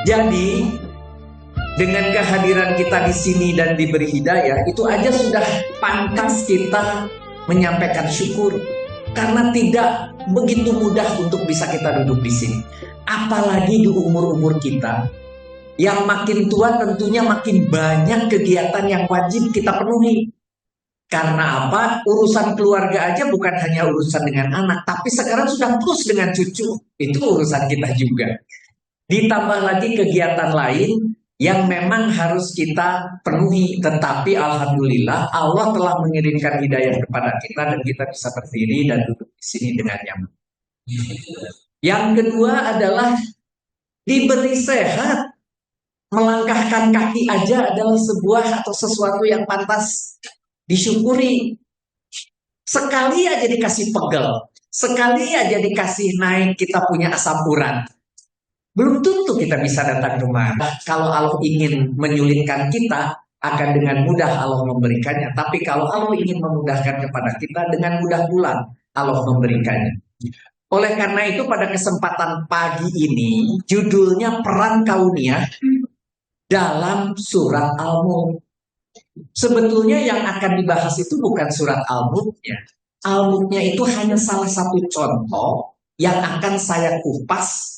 Jadi dengan kehadiran kita di sini dan diberi hidayah, itu aja sudah pantas kita menyampaikan syukur. Karena tidak begitu mudah untuk bisa kita duduk di sini. Apalagi di umur-umur kita, yang makin tua tentunya makin banyak kegiatan yang wajib kita penuhi. Karena apa? Urusan keluarga aja bukan hanya urusan dengan anak, tapi sekarang sudah terus dengan cucu. Itu urusan kita juga. Ditambah lagi kegiatan lain yang memang harus kita penuhi. Tetapi alhamdulillah Allah telah mengirimkan hidayah kepada kita dan kita bisa berdiri dan duduk di sini dengan nyaman. Yang kedua adalah diberi sehat. Melangkahkan kaki aja adalah sebuah atau sesuatu yang pantas disyukuri. Sekali aja dikasih pegel, sekali aja dikasih naik kita punya asam urat, belum tentu kita bisa datang ke rumah. Kalau Allah ingin menyulitkan kita, akan dengan mudah Allah memberikannya. Tapi kalau Allah ingin memudahkan kepada kita, dengan mudah pula Allah memberikannya. Oleh karena itu pada kesempatan pagi ini, judulnya Peran Kauniyah dalam surat Al-Mulk. Sebetulnya yang akan dibahas itu bukan surat Al-Mulknya. Al-Mulknya itu hanya salah satu contoh yang akan saya kupas.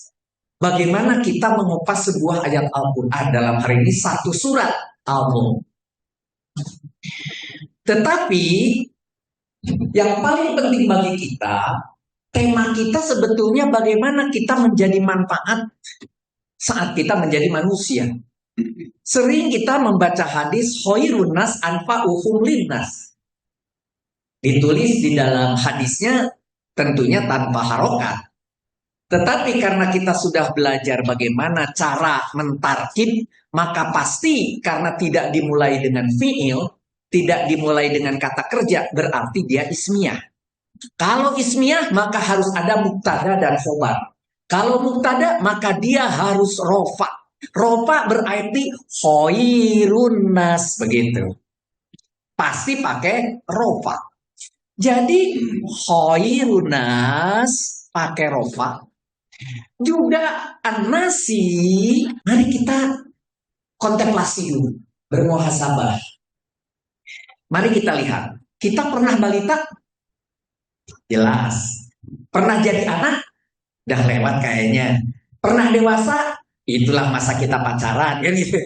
Bagaimana kita mengupas sebuah ayat Al-Quran dalam hari ini satu surat Al-Mulk. Tetapi yang paling penting bagi kita, tema kita sebetulnya bagaimana kita menjadi manfaat saat kita menjadi manusia. Sering kita membaca hadis khairun nas anfa'uhum linnas. Ditulis di dalam hadisnya tentunya tanpa harokat. Tetapi karena kita sudah belajar bagaimana cara mentarkib, maka pasti karena tidak dimulai dengan fi'il, tidak dimulai dengan kata kerja, berarti dia ismiyah. Kalau ismiyah, maka harus ada mubtada dan khobar. Kalau mubtada, maka dia harus rofa. Rofa berarti khairun nas, begitu. Pasti pakai rofa. Jadi khairun nas pakai rofa. Juga an-nasi, mari kita kontemplasi dulu, bermuhasabah. Mari kita lihat, kita pernah balita? Jelas. Pernah jadi anak? Udah lewat kayaknya. Pernah dewasa? Itulah masa kita pacaran, kan gitu.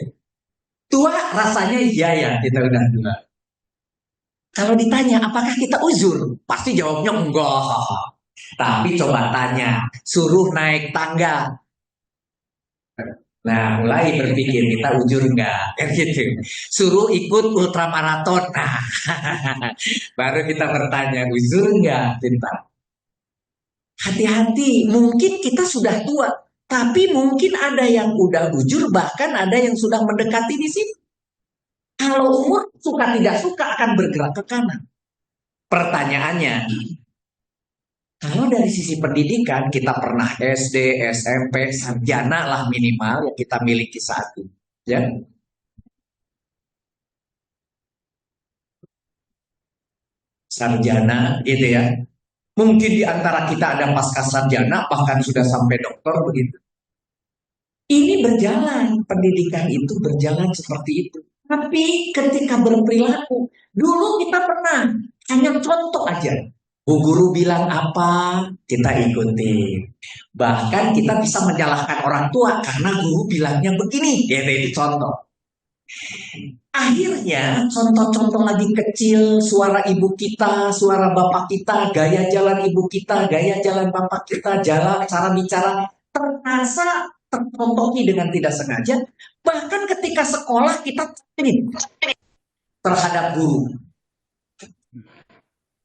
Tua rasanya iya ya, kita udah tua. Kalau ditanya apakah kita uzur? Pasti jawabnya enggak. Tapi coba tanya, suruh naik tangga. Nah, mulai berpikir kita ujur enggak, kan gitu. Suruh ikut ultramaraton. Nah, baru kita bertanya, ujur enggak? Pintar. Hati-hati, mungkin kita sudah tua, tapi mungkin ada yang udah ujur, bahkan ada yang sudah mendekati di sini. Kalau umur suka tidak suka akan bergerak ke kanan. Pertanyaannya, kalau dari sisi pendidikan, kita pernah SD, SMP, sarjana lah minimal yang kita miliki saat ini. Ya. Sarjana, gitu ya. Mungkin di antara kita ada pasca sarjana, bahkan sudah sampai dokter, begitu. Ini berjalan, pendidikan itu berjalan seperti itu. Tapi ketika berperilaku, dulu kita pernah, hanya contoh aja. Bu guru bilang apa, kita ikuti. Bahkan kita bisa menyalahkan orang tua karena guru bilangnya begini. Itu contoh. Akhirnya contoh-contoh lagi kecil, suara ibu kita, suara bapak kita, gaya jalan ibu kita, gaya jalan bapak kita, jalan cara bicara terasa tercontohi dengan tidak sengaja. Bahkan ketika sekolah kita terhadap guru.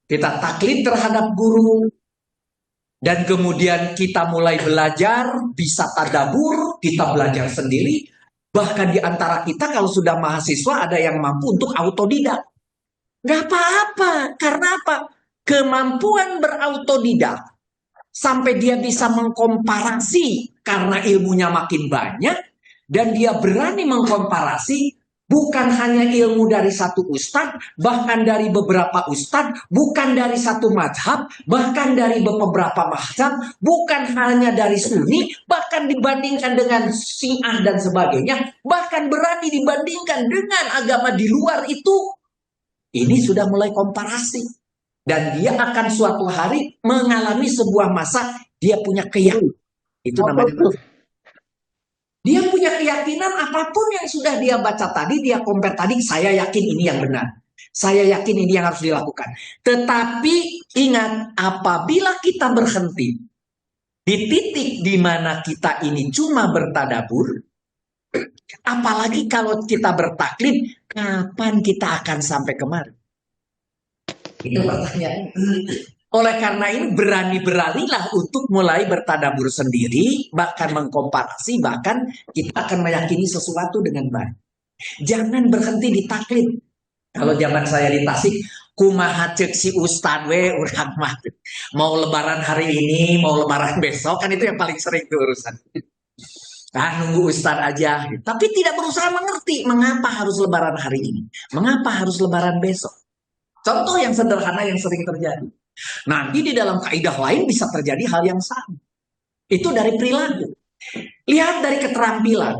Kita taklid terhadap guru. Dan kemudian kita mulai belajar, bisa tadabur, kita belajar sendiri. Bahkan di antara kita kalau sudah mahasiswa ada yang mampu untuk autodidak. Gak apa-apa, karena apa? Kemampuan berautodidak. Sampai dia bisa mengkomparasi karena ilmunya makin banyak. Dan dia berani mengkomparasi. Bukan hanya ilmu dari satu ustadz, bahkan dari beberapa ustadz, bukan dari satu mazhab, bahkan dari beberapa mazhab, bukan hanya dari Sunni, bahkan dibandingkan dengan Syiah dan sebagainya, bahkan berani dibandingkan dengan agama di luar itu. Ini sudah mulai komparasi. Dan dia akan suatu hari mengalami sebuah masa, dia punya keyakinan. Itu namanya. Dia punya keyakinan apapun yang sudah dia baca tadi, dia compare tadi, saya yakin ini yang benar. Saya yakin ini yang harus dilakukan. Tetapi ingat, apabila kita berhenti di titik di mana kita ini cuma bertadabur, apalagi kalau kita bertaklid, kapan kita akan sampai kemari? Itu pertanyaan. Oleh karena ini berani-beranilah untuk mulai bertadabur sendiri, bahkan mengkomparasi, bahkan kita akan meyakini sesuatu dengan baik. Jangan berhenti di taklid. Kalau zaman saya di Tasik, kumaha cek si ustad we urang mah. Mau lebaran hari ini, mau lebaran besok, kan itu yang paling sering tuh urusan. Nah, nunggu ustad aja. Tapi tidak berusaha mengerti mengapa harus lebaran hari ini, mengapa harus lebaran besok. Contoh yang sederhana yang sering terjadi. Nanti di dalam kaidah lain bisa terjadi hal yang sama. Itu dari perilaku. Lihat dari keterampilan.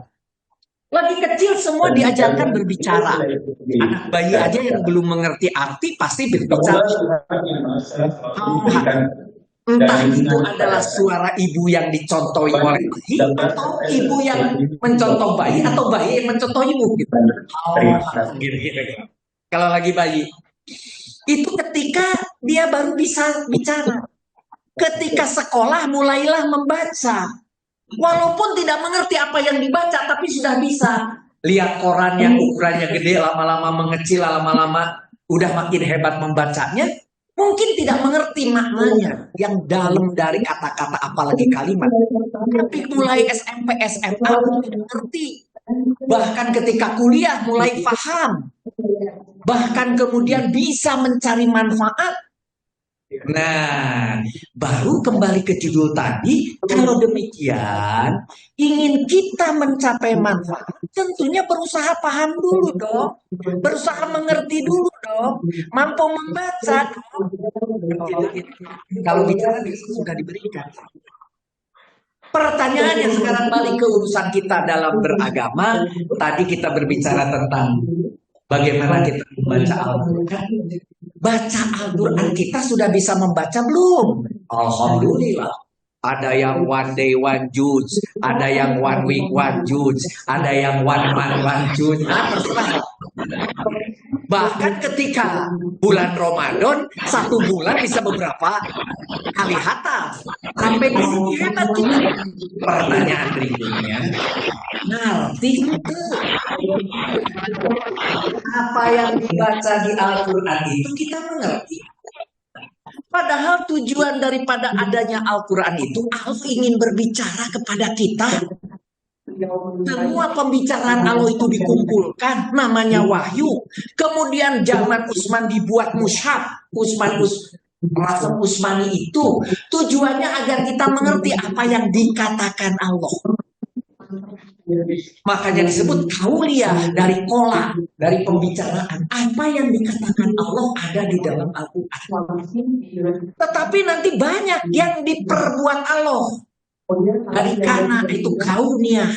Lagi kecil semua diajarkan berbicara. Anak bayi aja yang belum mengerti arti pasti berbicara. Entah itu adalah suara ibu yang dicontohi oleh bayi, atau ibu yang mencontoh bayi, atau bayi yang mencontoh ibu. Gitu. Kalau lagi bayi. Itu ketika dia baru bisa bicara. Ketika sekolah mulailah membaca. Walaupun tidak mengerti apa yang dibaca, tapi sudah bisa. Lihat koran yang ukurannya gede, lama-lama mengecil, lama-lama udah makin hebat membacanya. Mungkin tidak mengerti maknanya yang dalam dari kata-kata apalagi kalimat. Tapi mulai SMP, SMA mungkin mengerti. Bahkan ketika kuliah mulai paham. Bahkan kemudian bisa mencari manfaat. Nah, baru kembali ke judul tadi. Kalau demikian, ingin kita mencapai manfaat, tentunya berusaha paham dulu dong. Berusaha mengerti dulu dong. Mampu membaca dong. Kalau bicara sudah diberikan. Pertanyaannya sekarang balik ke urusan kita dalam beragama. Tadi kita berbicara tentang bagaimana kita membaca Al-Quran. Baca Al-Quran kita sudah bisa membaca belum? Alhamdulillah. Ada yang one day one juz, ada yang one week one juz, ada yang one month one juz. Nah, terserah. Bahkan ketika bulan Ramadan, satu bulan bisa beberapa kali hatam. Sampai di sini hebat kita. Pertanyaan berikutnya, ngerti itu apa yang dibaca di Al-Quran itu kita mengerti. Padahal tujuan daripada adanya Al-Quran itu Allah ingin berbicara kepada kita. Semua pembicaraan Allah itu dikumpulkan, namanya wahyu. Kemudian zaman Utsman dibuat mushaf, Rasam Utsmani itu tujuannya agar kita mengerti apa yang dikatakan Allah. Makanya disebut kauliyah dari kola, dari pembicaraan. Apa yang dikatakan Allah ada di dalam Al-Quran. Tetapi nanti banyak yang diperbuat Allah. Dari kana itu kauniyah.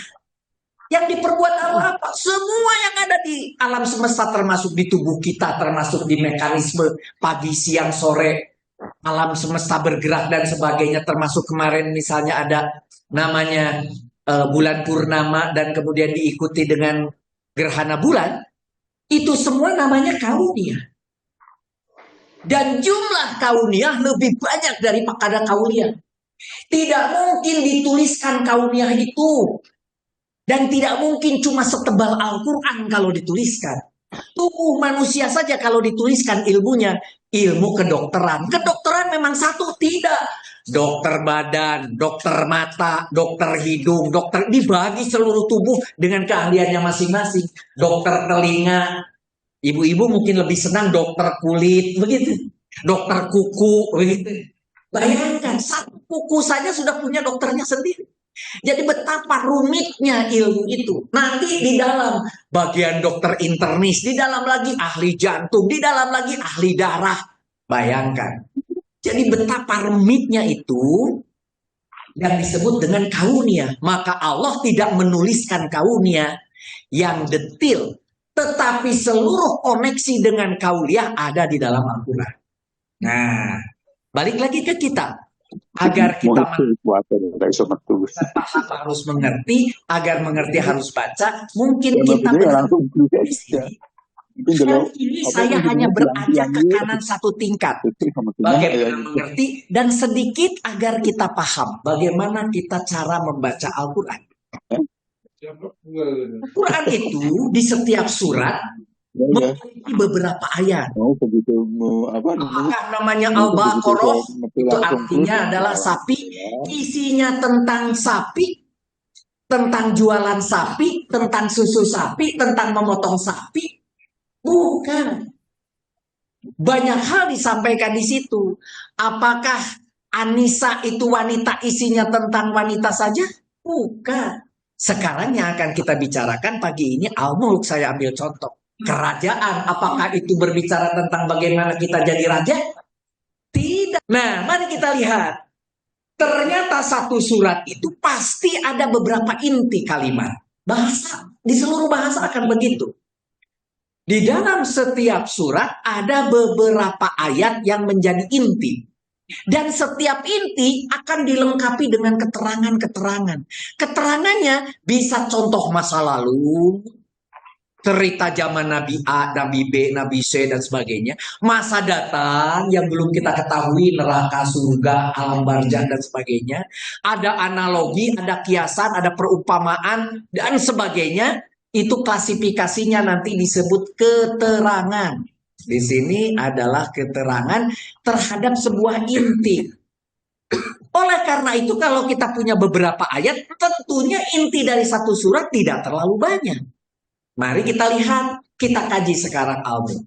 Yang diperbuat Allah apa? Semua yang ada di alam semesta, termasuk di tubuh kita, termasuk di mekanisme pagi, siang, sore, alam semesta bergerak dan sebagainya. Termasuk kemarin misalnya ada namanya bulan purnama dan kemudian diikuti dengan gerhana bulan, itu semua namanya kauniyah. Dan jumlah kauniyah lebih banyak daripada kauliyah. Tidak mungkin dituliskan kauniyah itu. Dan tidak mungkin cuma setebal Al-Quran kalau dituliskan. Tubuh manusia saja kalau dituliskan ilmunya, ilmu kedokteran. Kedokteran memang satu, tidak. Dokter badan, dokter mata, dokter hidung, dokter dibagi seluruh tubuh dengan keahliannya masing-masing. Dokter telinga, ibu-ibu mungkin lebih senang dokter kulit, begitu. Dokter kuku, begitu. Bayangkan, satu kuku saja sudah punya dokternya sendiri. Jadi betapa rumitnya ilmu itu. Nanti di dalam bagian dokter internis, di dalam lagi ahli jantung, di dalam lagi ahli darah. Bayangkan. Jadi betapa rumitnya itu yang disebut dengan kaunia. Maka Allah tidak menuliskan kaunia yang detil. Tetapi seluruh koneksi dengan kauliah ada di dalam Al-Quran. Nah, balik lagi ke kita. Agar kita harus mengerti, agar mengerti harus baca. Mungkin kita di sini. Kali ini saya hanya beranjak ke kanan satu tingkat. Bagaimana mengerti dan sedikit agar kita paham bagaimana kita cara membaca Al-Quran. Al-Quran itu di setiap surat memiliki beberapa ayat. Apakah namanya Al-Baqarah? Itu artinya adalah sapi. Isinya tentang sapi, tentang jualan sapi, tentang susu sapi, tentang memotong sapi. Bukan. Banyak hal disampaikan di situ. Apakah Anisa itu wanita, isinya tentang wanita saja? Bukan. Sekarang yang akan kita bicarakan pagi ini Al-Mulk, saya ambil contoh. Kerajaan, apakah itu berbicara tentang bagaimana kita jadi raja? Tidak. Nah, mari kita lihat. Ternyata satu surat itu pasti ada beberapa inti kalimat. Bahasa, di seluruh bahasa akan begitu. Di dalam setiap surat ada beberapa ayat yang menjadi inti. Dan setiap inti akan dilengkapi dengan keterangan-keterangan. Keterangannya bisa contoh masa lalu, cerita zaman Nabi A, Nabi B, Nabi C, dan sebagainya. Masa datang yang belum kita ketahui, neraka, surga, alam barzah, dan sebagainya. Ada analogi, ada kiasan, ada perumpamaan, dan sebagainya. Itu klasifikasinya nanti disebut keterangan. Di sini adalah keterangan terhadap sebuah inti. Oleh karena itu kalau kita punya beberapa ayat, tentunya inti dari satu surat tidak terlalu banyak. Mari kita lihat, kita kaji sekarang Al-Mulk.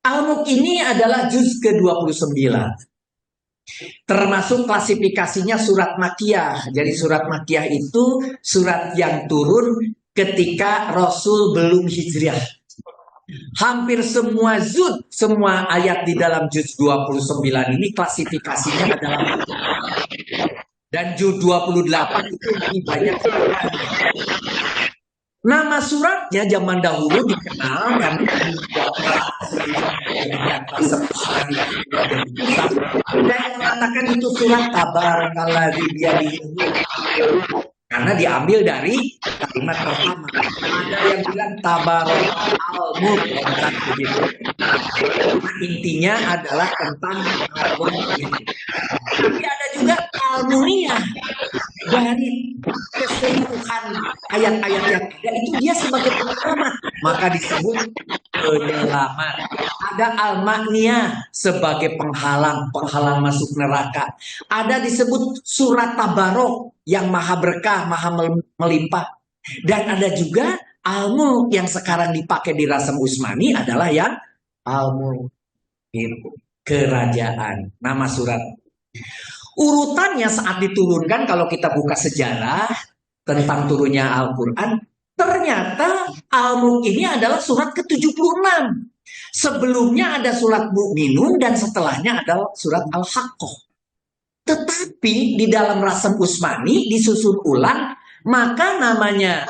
Al-Mulk ini adalah juz ke-29. Termasuk klasifikasinya surat Makkiyah. Jadi surat Makkiyah itu surat yang turun ketika Rasul belum hijrah. Hampir semua juz, semua ayat di dalam juz 29 ini klasifikasinya adalah dan juz 28 itu lebih banyak. Nama suratnya zaman dahulu dikenal kan dan mengatakan itu surat Tabarakalladzi biyadihi, karena diambil dari kalimat pertama. Ada yang bilang Tabarak Al-Mulk, begitu. Intinya adalah tentang Al-Mulk. Tapi ada juga Al-Muniyah, dari keseluruhan ayat-ayat yang ada itu dia sebagai penyelamat, maka disebut penyelamat. Ada Al-Makniyah sebagai penghalang masuk neraka. Ada disebut surat Tabarok yang maha berkah, maha melimpah. Dan ada juga Al-Mulk yang sekarang dipakai di Rasam Usmani adalah yang Al-Mulk, kerajaan, nama surat. Urutannya saat diturunkan, kalau kita buka sejarah tentang turunnya Al-Quran, ternyata Al-Mulk ini adalah surat ke-76. Sebelumnya ada surat Mu'minun dan setelahnya ada surat Al-Haqqah. Tetapi di dalam Rasam Usmani disusun ulang, maka namanya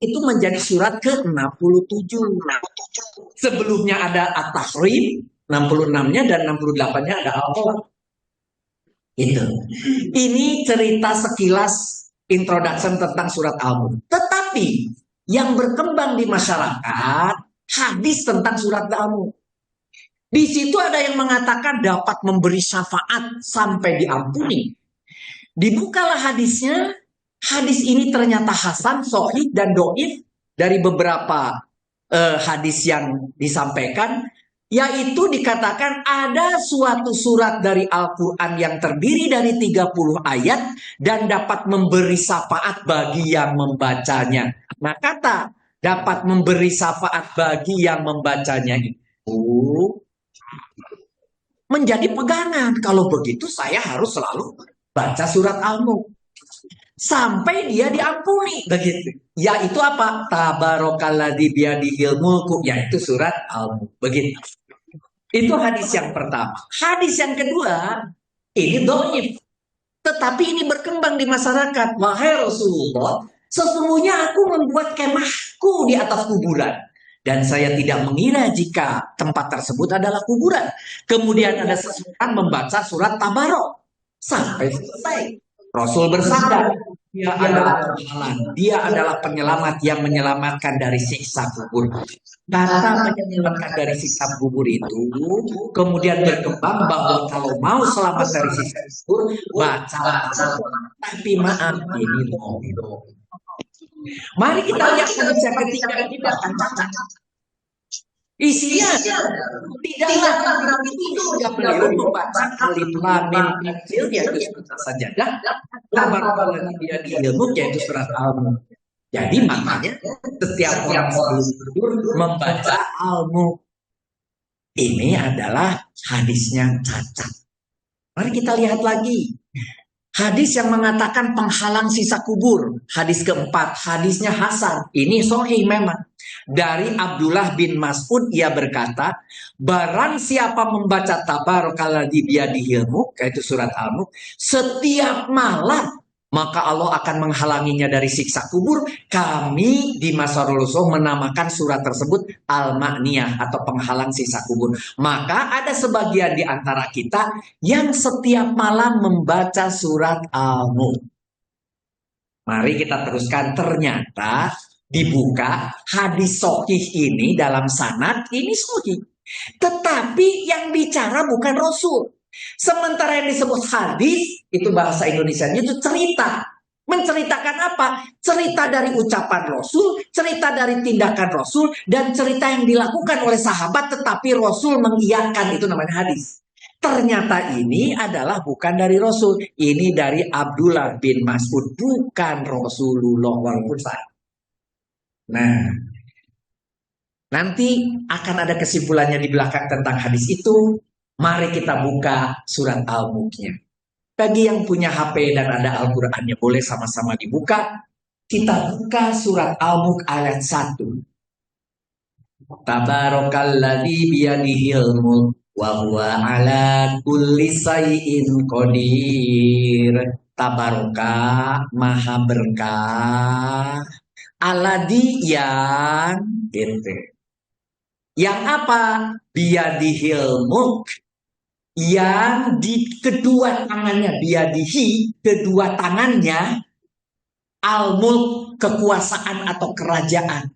itu menjadi surat ke-67. Sebelumnya ada At-Tahrim, 66-nya, dan 68-nya ada Al-Qalaq. Itu. Ini cerita sekilas introduction tentang surat Al-Mulk. Tetapi yang berkembang di masyarakat hadis tentang surat Al-Mulk. Di situ ada yang mengatakan dapat memberi syafaat sampai diampuni. Dibukalah hadisnya. Hadis ini ternyata hasan, sahih, dan doif dari beberapa hadis yang disampaikan. Yaitu dikatakan ada suatu surat dari Al-Quran yang terdiri dari 30 ayat dan dapat memberi syafaat bagi yang membacanya. Nah, kata dapat memberi syafaat bagi yang membacanya itu menjadi pegangan. Kalau begitu saya harus selalu baca surat Al-Mulk sampai dia diampuni begitu. Yaitu apa? Tabarakalladzi biyadihil mulku, yaitu surat Al-Mulk. Begitu. Itu hadis yang pertama. Hadis yang kedua, ini dhaif. Tetapi ini berkembang di masyarakat. Wahai Rasulullah, sesungguhnya aku membuat kemahku di atas kuburan. Dan saya tidak mengira jika tempat tersebut adalah kuburan. Kemudian ada seseorang membaca surat Tabarok. Sampai selesai. Rasul bersabda, dia adalah penghalang, dia adalah penyelamat yang menyelamatkan dari siksa kubur. Kata menyelamatkan dari siksa kubur itu kemudian berkembang bahwa kalau mau selamat dari siksa kubur, baca. Tapi maaf, ini loh. Mari kita lihat hadis yang ketiga ini bahkan cacat. Isinya tidaklah itu yang beliau membaca alif lam mim kecil yaitu surat sajadah, tabarakalladzi biyadihil mulk yaitu surat Al-Mulk. Jadi makanya setiap orang sebelum tidur membaca Al-Mulk. Ini adalah hadisnya cacat. Mari kita lihat lagi. Hadis yang mengatakan penghalang sisa kubur. Hadis keempat, hadisnya Hasan. Ini sahih memang. Dari Abdullah bin Mas'ud, ia berkata, barang siapa membaca tabarakalladzi biyadihil mulk, yaitu surat Al-Mulk, setiap malam, maka Allah akan menghalanginya dari siksa kubur. Kami di masa Rasulullah menamakan surat tersebut Al-Ma'niyah atau penghalang sisa kubur. Maka ada sebagian di antara kita yang setiap malam membaca surat Al-Mulk. Mari kita teruskan. Ternyata dibuka hadis sahih ini dalam sanad ini sahih. Tetapi yang bicara bukan Rasul. Sementara yang disebut hadis, itu bahasa Indonesianya itu cerita. Menceritakan apa? Cerita dari ucapan Rasul, cerita dari tindakan Rasul, dan cerita yang dilakukan oleh sahabat tetapi Rasul mengiyakan, itu namanya hadis. Ternyata ini adalah bukan dari Rasul. Ini dari Abdullah bin Mas'ud, bukan Rasulullah walaupun sahih. Nah, nanti akan ada kesimpulannya di belakang tentang hadis itu. Mari kita buka surat Al-Mulknya. Bagi yang punya HP dan ada Al-Qur'annya boleh sama-sama dibuka. Kita buka surat Al-Mulk ayat 1. Tabarakalladzi biyadihil mulk wa huwa ala kulli syai'in qadir. Tabaraka maha berkah. Alladzi yang gitu. Yang apa? Biyadihil mulk, yang di kedua tangannya, biyadihi, kedua tangannya, al-mulk, kekuasaan atau kerajaan.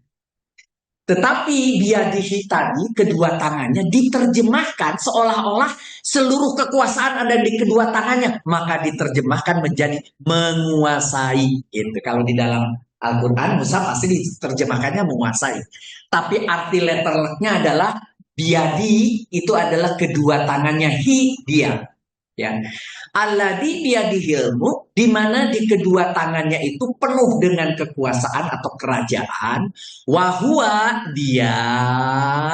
Tetapi biyadihi tadi, kedua tangannya, diterjemahkan seolah-olah seluruh kekuasaan ada di kedua tangannya. Maka diterjemahkan menjadi menguasai. Gitu. Kalau di dalam Al-Quran, Musa pasti diterjemahkannya menguasai. Tapi arti letternya adalah biyadi, itu adalah kedua tangannya, dia. Ya. Alladzi biyadihil mulk, di mana di kedua tangannya itu penuh dengan kekuasaan atau kerajaan. Wahua, dia,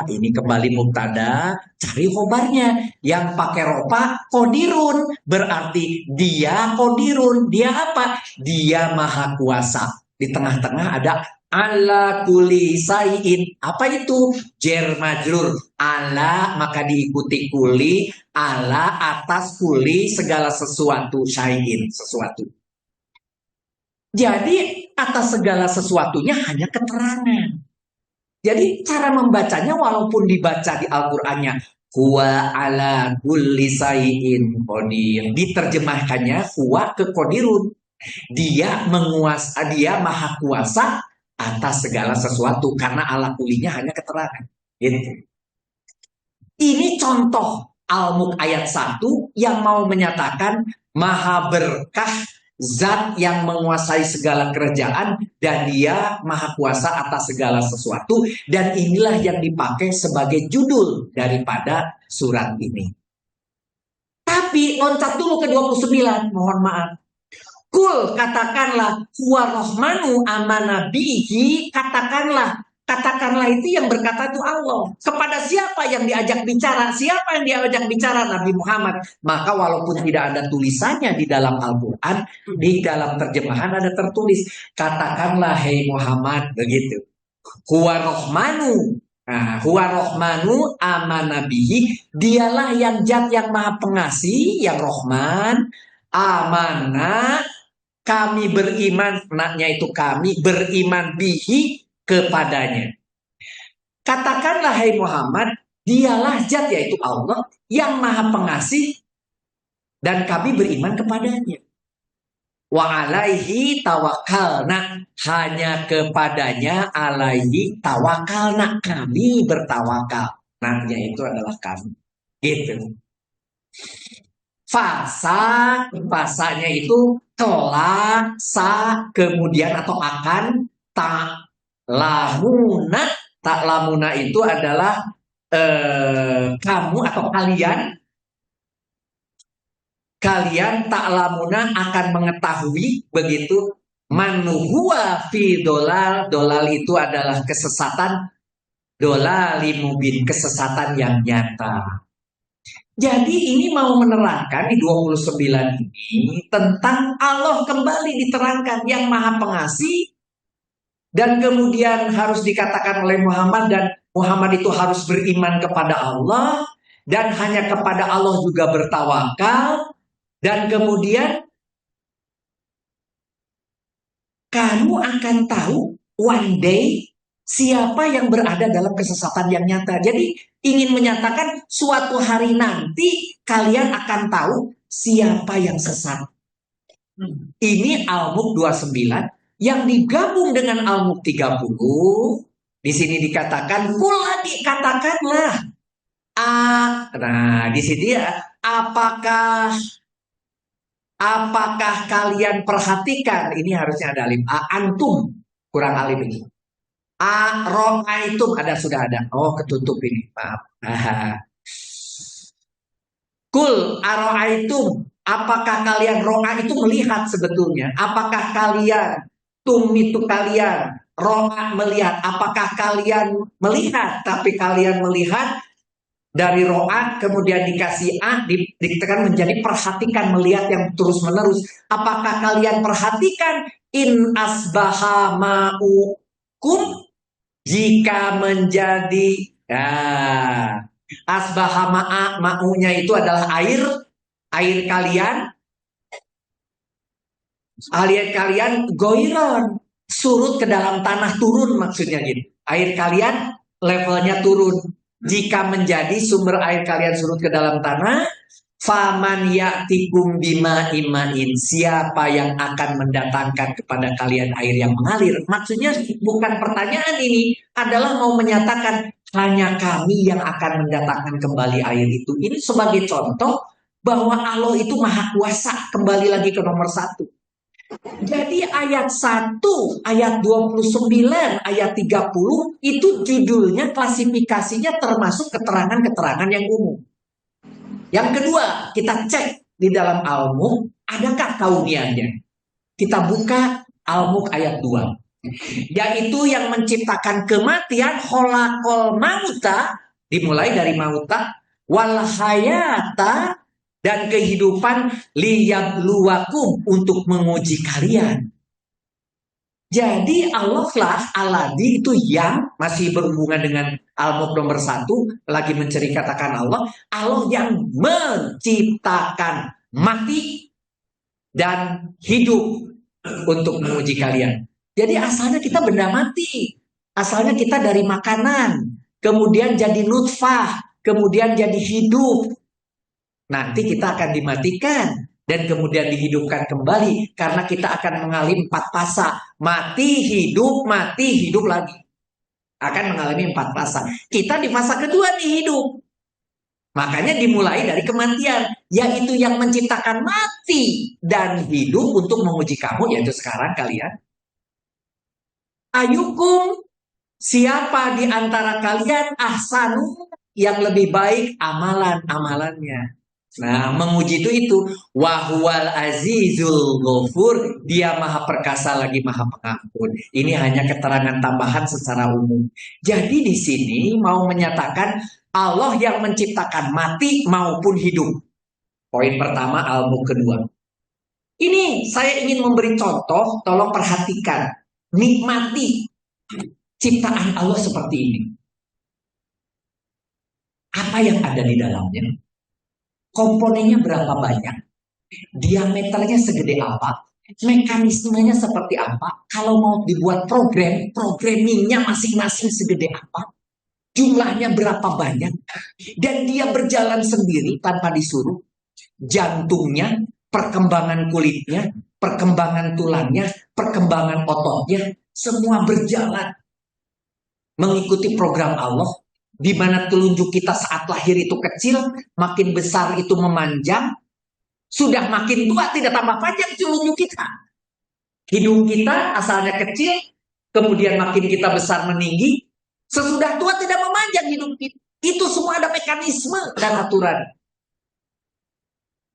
ini kembali mubtada, cari khobarnya. Yang pakai ropa qadirun, berarti dia qadirun. Dia apa? Dia maha kuasa. Di tengah-tengah ada ala kuli sayin. Apa itu? Jer majrur. Ala maka diikuti kuli. Ala atas kuli segala sesuatu. Sayin sesuatu. Jadi atas segala sesuatunya hanya keterangan. Jadi cara membacanya walaupun dibaca di Al-Qur'annya huwa ala kulli sayin qadir, diterjemahkannya huwa ke qadirun. Dia menguasai, dia maha kuasa atas segala sesuatu karena ala kulinya hanya keterangan. Gitu. Ini contoh Al-Mulk ayat 1 yang mau menyatakan maha berkah, zat yang menguasai segala kerajaan dan dia maha kuasa atas segala sesuatu, dan inilah yang dipakai sebagai judul daripada surat ini. Tapi loncat dulu ke 29, mohon maaf. Kul, katakanlah, huwa rohmanu amana bihi, katakanlah Katakanlah itu yang berkata itu Allah. Kepada siapa yang diajak bicara? Siapa yang diajak bicara? Nabi Muhammad. Maka walaupun tidak ada tulisannya di dalam Al-Quran, di dalam terjemahan ada tertulis. Katakanlah, hei Muhammad, begitu. Huwa rohmanu. Nah, huwa rohmanu amanabihi. Dialah yang zat yang maha pengasih, yang rohman. Amanah. Kami beriman, naknya itu kami beriman bihi kepadanya. Katakanlah, hai Muhammad, dialah zat yaitu Allah yang maha pengasih dan kami beriman kepadanya. Wa alaihi tawakalna, hanya kepadanya alaihi tawakalna, kami bertawakal. Naknya itu adalah kami. Gitu. Fasanya itu kelak, kemudian atau akan, tak lamuna. Tak lamuna itu adalah kamu atau kalian tak lamuna akan mengetahui, begitu. Manuhua fi dolal itu adalah kesesatan, dolalimubin, kesesatan yang nyata. Jadi ini mau menerangkan di 29 ini tentang Allah kembali diterangkan yang maha pengasih. Dan kemudian harus dikatakan oleh Muhammad, dan Muhammad itu harus beriman kepada Allah. Dan hanya kepada Allah juga bertawakal. Dan kemudian kamu akan tahu one day siapa yang berada dalam kesesatan yang nyata. Jadi ingin menyatakan suatu hari nanti kalian akan tahu siapa yang sesat. Ini Al-Mulk 29 yang digabung dengan Al-Mulk 30. Di sini dikatakan pula, dikatakanlah. Nah, di sini ya, apakah kalian perhatikan, ini harusnya ada alif. Antum, kurang alif ini. Ro'aitum, sudah ada. Oh, ketutup ini, maaf. Kul aro'aitum, apakah kalian, ro'a itu melihat sebetulnya. Apakah kalian, itu kalian, ro'a melihat. Apakah kalian melihat, tapi kalian melihat dari ro'a kemudian dikasih ditekan menjadi perhatikan, melihat yang terus menerus. Apakah kalian perhatikan in asbaha ma'ukum, jika menjadi asbaha ma'unya itu adalah air kalian, goiron, surut ke dalam tanah, turun maksudnya gitu. Air kalian levelnya turun. Jika menjadi sumber air kalian surut ke dalam tanah, faman ya'tikum bima imain, siapa yang akan mendatangkan kepada kalian air yang mengalir. Maksudnya bukan pertanyaan ini, adalah mau menyatakan hanya kami yang akan mendatangkan kembali air itu. Ini sebagai contoh bahwa Allah itu maha kuasa. Kembali lagi ke nomor 1. Jadi ayat 1, ayat 29, ayat 30 itu judulnya, klasifikasinya termasuk keterangan-keterangan yang umum. Yang kedua, kita cek di dalam Al-Mulk, adakah kauniannya? Kita buka Al-Mulk ayat 2. Yaitu yang menciptakan kematian, kholaqal mauta, dimulai dari mauta, wal hayata, dan kehidupan, liyabluwakum, untuk menguji kalian. Jadi Allah lah alladzi itu yang masih berhubungan dengan Al-Mulk nomor 1, lagi menceritakan Allah yang menciptakan mati dan hidup untuk menguji kalian. Jadi asalnya kita benda mati, asalnya kita dari makanan, kemudian jadi nutfah, kemudian jadi hidup. Nanti kita akan dimatikan dan kemudian dihidupkan kembali, karena kita akan mengalami 4 fasa. Mati, hidup lagi. Akan mengalami 4 fasa. Kita di fasa kedua nih, hidup. Makanya dimulai dari kematian, yaitu yang menciptakan mati dan hidup untuk menguji kamu, yaitu sekarang kalian. Ayukum, siapa di antara kalian ahsanu, yang lebih baik amalannya. Nah, menguji itu wahwal azizul ghafur, dia maha perkasa lagi maha pengampun. Ini hanya keterangan tambahan secara umum. Jadi di sini mau menyatakan Allah yang menciptakan mati maupun hidup. Poin pertama, ilmu kedua. Ini saya ingin memberi contoh, tolong perhatikan. Nikmati ciptaan Allah seperti ini. Apa yang ada di dalamnya? Komponennya berapa banyak? Diameternya segede apa? Mekanismenya seperti apa? Kalau mau dibuat programmingnya masing-masing segede apa? Jumlahnya berapa banyak? Dan dia berjalan sendiri tanpa disuruh. Jantungnya, perkembangan kulitnya, perkembangan tulangnya, perkembangan ototnya, semua berjalan mengikuti program Allah, di mana telunjuk kita saat lahir itu kecil, makin besar itu memanjang, sudah makin tua tidak tambah panjang telunjuk kita. Hidung kita asalnya kecil, kemudian makin kita besar meninggi, sesudah tua tidak memanjang hidung kita. Itu semua ada mekanisme dan aturan.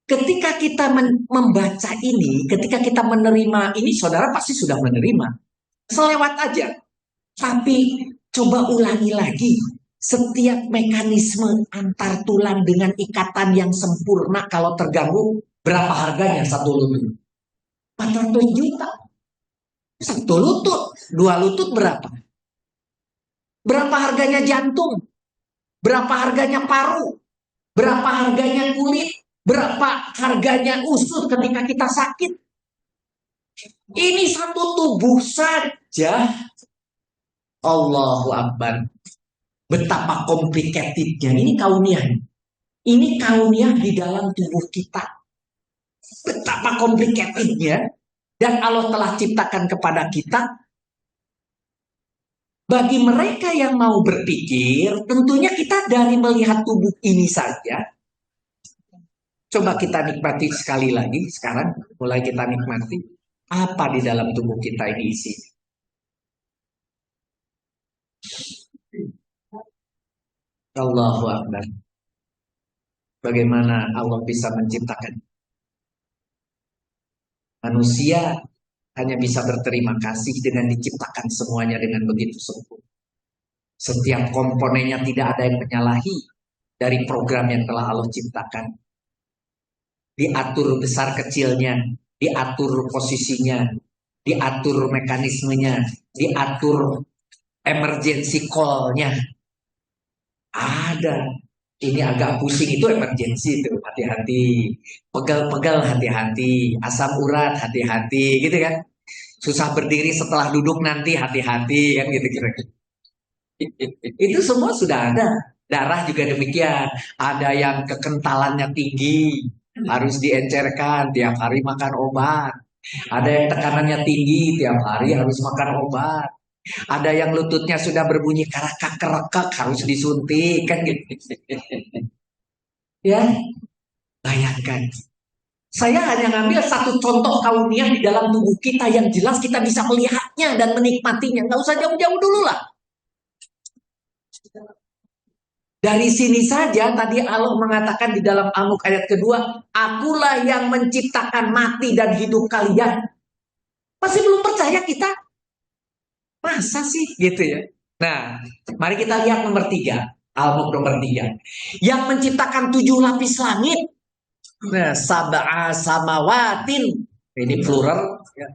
Ketika kita membaca ini, ketika kita menerima ini, saudara pasti sudah menerima. Selewat aja. Tapi coba ulangi lagi. Setiap mekanisme antar tulang dengan ikatan yang sempurna kalau terganggu, berapa harganya satu lutut? 400 juta. Satu lutut, dua lutut berapa? Berapa harganya jantung? Berapa harganya paru? Berapa harganya kulit? Berapa harganya usus ketika kita sakit? Ini satu tubuh saja. Allahu Akbar. Betapa komplikatednya. Ini kauniah. Ini kauniah di dalam tubuh kita. Betapa komplikatednya. Dan Allah telah ciptakan kepada kita. Bagi mereka yang mau berpikir, tentunya kita dari melihat tubuh ini saja. Coba kita nikmati sekali lagi sekarang. Mulai kita nikmati. Apa di dalam tubuh kita ini isi. Allahu Akbar. Bagaimana Allah bisa menciptakan. Manusia hanya bisa berterima kasih dengan diciptakan semuanya dengan begitu sempurna. Setiap komponennya tidak ada yang menyalahi dari program yang telah Allah ciptakan. Diatur besar kecilnya, diatur posisinya, diatur mekanismenya, diatur emergency call-nya. Ada. Ini agak pusing itu emergency itu, hati-hati. Pegal-pegal hati-hati, asam urat hati-hati, gitu kan. Susah berdiri setelah duduk nanti hati-hati kan gitu kira-kira. Itu semua sudah ada. Darah juga demikian. Ada yang kekentalannya tinggi, harus diencerkan, tiap hari makan obat. Ada yang tekanannya tinggi, tiap hari harus makan obat. Ada yang lututnya sudah berbunyi kerekak-kerekak, harus disuntik kan gitu. Ya, bayangkan. Saya hanya ngambil satu contoh kauniah di dalam tubuh kita yang jelas kita bisa melihatnya dan menikmatinya. Nggak usah jauh-jauh dulu lah. Dari sini saja tadi Allah mengatakan di dalam Al-Mulk ayat kedua, akulah yang menciptakan mati dan hidup kalian. Masih belum percaya kita? Masa sih gitu ya? Nah, mari kita lihat nomor 3. Al-Mulk nomor 3. Yang menciptakan 7 lapis langit. Nah, sab'a samawatin. Ini plural. Ya.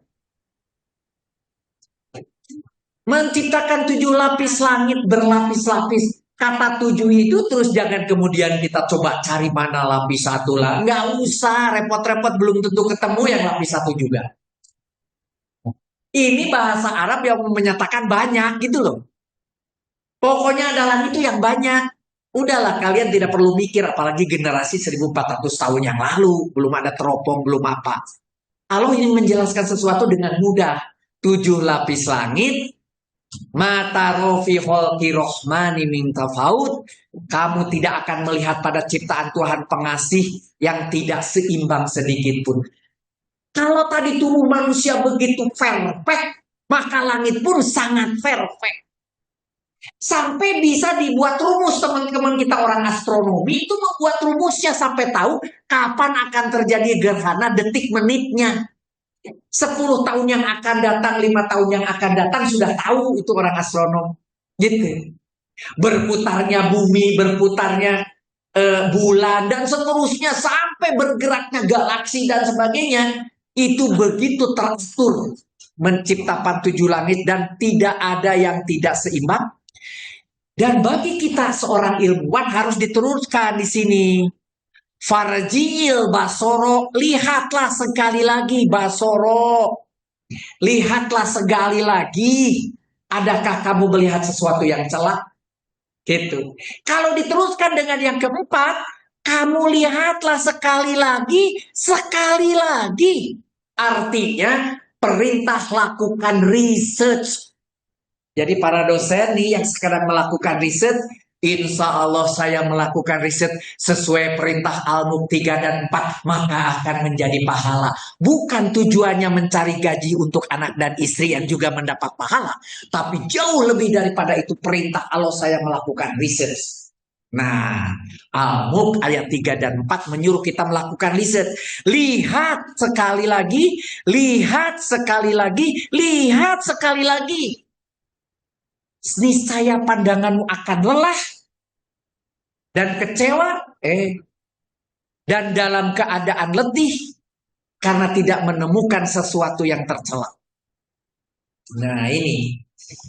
Menciptakan 7 lapis langit berlapis-lapis. Kata 7 itu terus jangan kemudian kita coba cari mana lapis 1 lah. Nggak usah repot-repot, belum tentu ketemu yang lapis 1 juga. Ini bahasa Arab yang menyatakan banyak gitu loh. Pokoknya adalah itu yang banyak. Udahlah kalian tidak perlu mikir, apalagi generasi 1400 tahun yang lalu. Belum ada teropong, belum apa. Allah ingin menjelaskan sesuatu dengan mudah. 7 lapis langit. Mata rofi holki rohmani min tafaut. Kamu tidak akan melihat pada ciptaan Tuhan pengasih yang tidak seimbang sedikit pun. Kalau tadi tubuh manusia begitu perfect, maka langit pun sangat perfect. Sampai bisa dibuat rumus, teman-teman kita orang astronomi itu membuat rumusnya sampai tahu kapan akan terjadi gerhana, detik menitnya. 10 tahun yang akan datang, 5 tahun yang akan datang sudah tahu itu orang astronom. Gitu. Berputarnya bumi, berputarnya bulan dan seterusnya sampai bergeraknya galaksi dan sebagainya, itu begitu teratur menciptakan 7 langit dan tidak ada yang tidak seimbang. Dan bagi kita seorang ilmuwan harus diteruskan di sini. Farjiil basoro, lihatlah sekali lagi basoro. Lihatlah sekali lagi. Adakah kamu melihat sesuatu yang celak? Gitu. Kalau diteruskan dengan yang keempat, kamu lihatlah sekali lagi, sekali lagi. Artinya perintah lakukan research. Jadi para dosen nih yang sekarang melakukan riset, insya Allah saya melakukan riset sesuai perintah Al-Mulk 3 dan 4, maka akan menjadi pahala. Bukan tujuannya mencari gaji untuk anak dan istri yang juga mendapat pahala, tapi jauh lebih daripada itu perintah Allah saya melakukan riset. Nah, Al-Mulk ayat 3 dan 4 menyuruh kita melakukan riset. Lihat sekali lagi, lihat sekali lagi, lihat sekali lagi. Niscaya pandanganmu akan lelah dan kecewa, dan dalam keadaan letih karena tidak menemukan sesuatu yang tercela. Nah ini,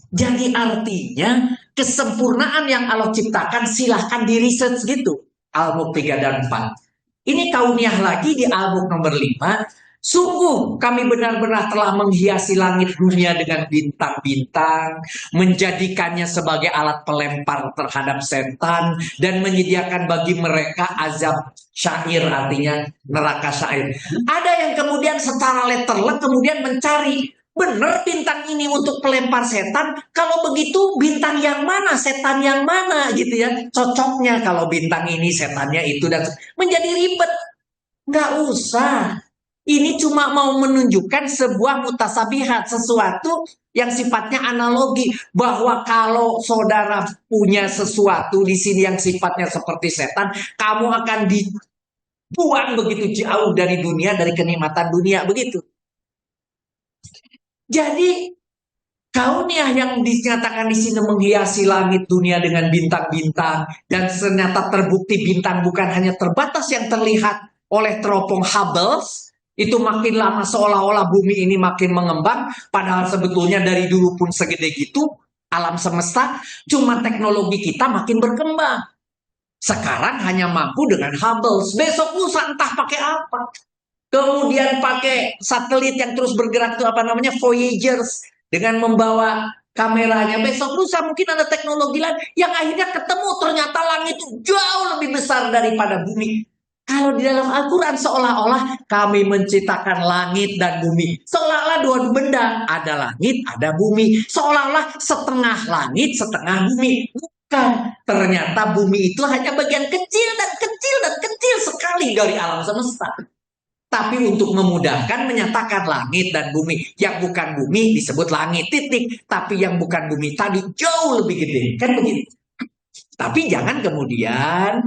jadi artinya kesempurnaan yang Allah ciptakan silahkan diriset gitu. Al-Mulk 3 dan 4. Ini kauniah lagi di Al-Mulk nomor 5. Sungguh kami benar-benar telah menghiasi langit dunia dengan bintang-bintang, menjadikannya sebagai alat pelempar terhadap setan, dan menyediakan bagi mereka azab syair, artinya neraka syair. Ada yang kemudian secara letterlek kemudian mencari, benar bintang ini untuk pelempar setan, kalau begitu bintang yang mana, setan yang mana gitu ya. Cocoknya kalau bintang ini, setannya itu, dan menjadi ribet. Nggak usah. Ini cuma mau menunjukkan sebuah mutasabihat, sesuatu yang sifatnya analogi, bahwa kalau saudara punya sesuatu di sini yang sifatnya seperti setan, kamu akan dibuang begitu jauh dari dunia, dari kenikmatan dunia, begitu. Jadi kauniah yang dinyatakan di sini menghiasi langit dunia dengan bintang-bintang, dan ternyata terbukti bintang bukan hanya terbatas yang terlihat oleh teropong Hubble. Itu makin lama seolah-olah bumi ini makin mengembang, padahal sebetulnya dari dulu pun segede gitu alam semesta, cuma teknologi kita makin berkembang. Sekarang hanya mampu dengan Hubble, besok lusa entah pakai apa. Kemudian pakai satelit yang terus bergerak itu apa namanya, Voyagers, dengan membawa kameranya. Besok lusa mungkin ada teknologi lain yang akhirnya ketemu ternyata langit itu jauh lebih besar daripada bumi. Kalau di dalam Al-Quran seolah-olah kami menciptakan langit dan bumi. Seolah-olah dua benda, ada langit, ada bumi. Seolah-olah setengah langit, setengah bumi. Bukan, ternyata bumi itu hanya bagian kecil dan kecil dan kecil sekali dari alam semesta. Tapi untuk memudahkan menyatakan langit dan bumi, yang bukan bumi disebut langit titik, tapi yang bukan bumi tadi jauh lebih gede. Kan begitu. Tapi jangan kemudian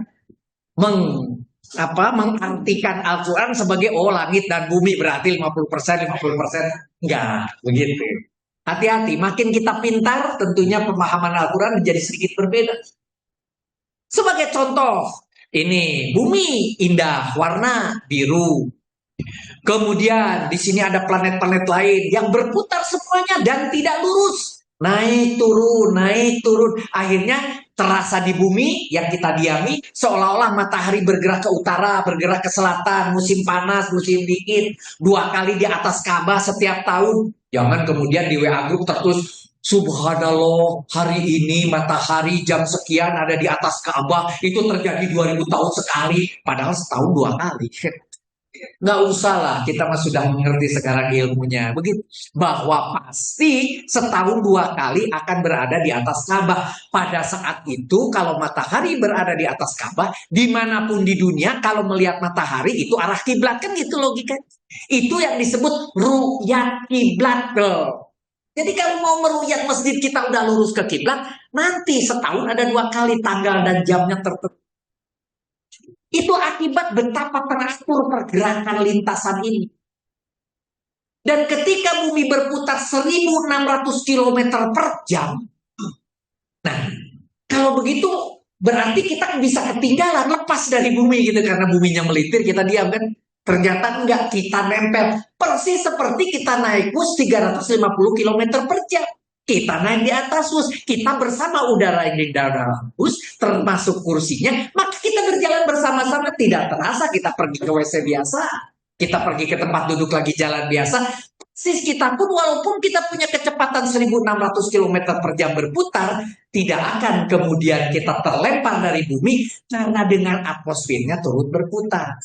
mengartikan Al-Quran sebagai langit dan bumi berarti 50%, 50%. Enggak, begitu. Hati-hati, makin kita pintar tentunya pemahaman Al-Quran menjadi sedikit berbeda. Sebagai contoh, ini bumi indah, warna biru. Kemudian di sini ada planet-planet lain yang berputar semuanya dan tidak lurus. Naik turun. Akhirnya terasa di bumi yang kita diami seolah-olah matahari bergerak ke utara, bergerak ke selatan, musim panas, musim dingin, 2 kali di atas Ka'bah setiap tahun. Jangan kemudian di WA Group terus subhanallah, hari ini matahari jam sekian ada di atas Ka'bah, itu terjadi 2000 tahun sekali, padahal setahun 2 kali. Nggak usah lah, kita mah sudah mengerti sekarang ilmunya. Begitu, bahwa pasti setahun 2 kali akan berada di atas Ka'bah. Pada saat itu kalau matahari berada di atas Ka'bah, dimanapun di dunia kalau melihat matahari itu arah kiblat, kan gitu logika. Itu yang disebut ru'yat kiblat. Jadi kalau mau meruyat masjid kita udah lurus ke kiblat, nanti setahun ada 2 kali tanggal dan jamnya tertentu. Itu akibat betapa teratur pergerakan lintasan ini. Dan ketika bumi berputar 1.600 km per jam, nah kalau begitu berarti kita bisa ketinggalan, lepas dari bumi gitu, karena buminya melintir, kita diam kan. Ternyata enggak, kita nempel. Persis seperti kita naik bus 350 km per jam. Kita naik di atas bus, kita bersama udara yang di dalam bus, termasuk kursinya, maka kita berjalan bersama-sama. Tidak terasa kita pergi ke WC biasa, kita pergi ke tempat duduk lagi jalan biasa. Persis kita pun, walaupun kita punya kecepatan 1.600 km per jam berputar, tidak akan kemudian kita terlempar dari bumi, karena dengan atmosfernya turut berputar.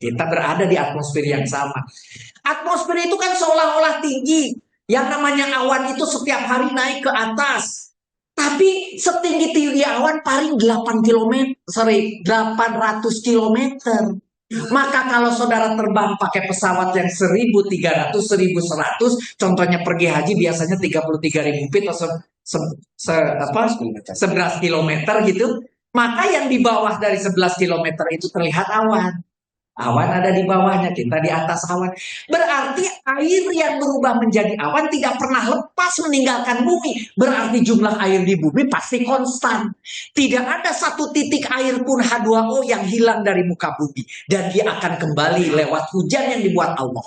Kita berada di atmosfer yang sama. Atmosfer itu kan seolah-olah tinggi. Yang namanya awan itu setiap hari naik ke atas. Tapi setinggi-tinggi awan paling 800 km. Maka kalau saudara terbang pakai pesawat yang 1.300, 1.100, contohnya pergi haji biasanya 33.000 feet atau 11 km gitu. Maka yang di bawah dari 11 km itu terlihat awan. Awan ada di bawahnya, kita di atas awan. Berarti air yang berubah menjadi awan tidak pernah lepas meninggalkan bumi. Berarti jumlah air di bumi pasti konstan. Tidak ada satu titik air pun H2O yang hilang dari muka bumi. Dan dia akan kembali lewat hujan yang dibuat Allah.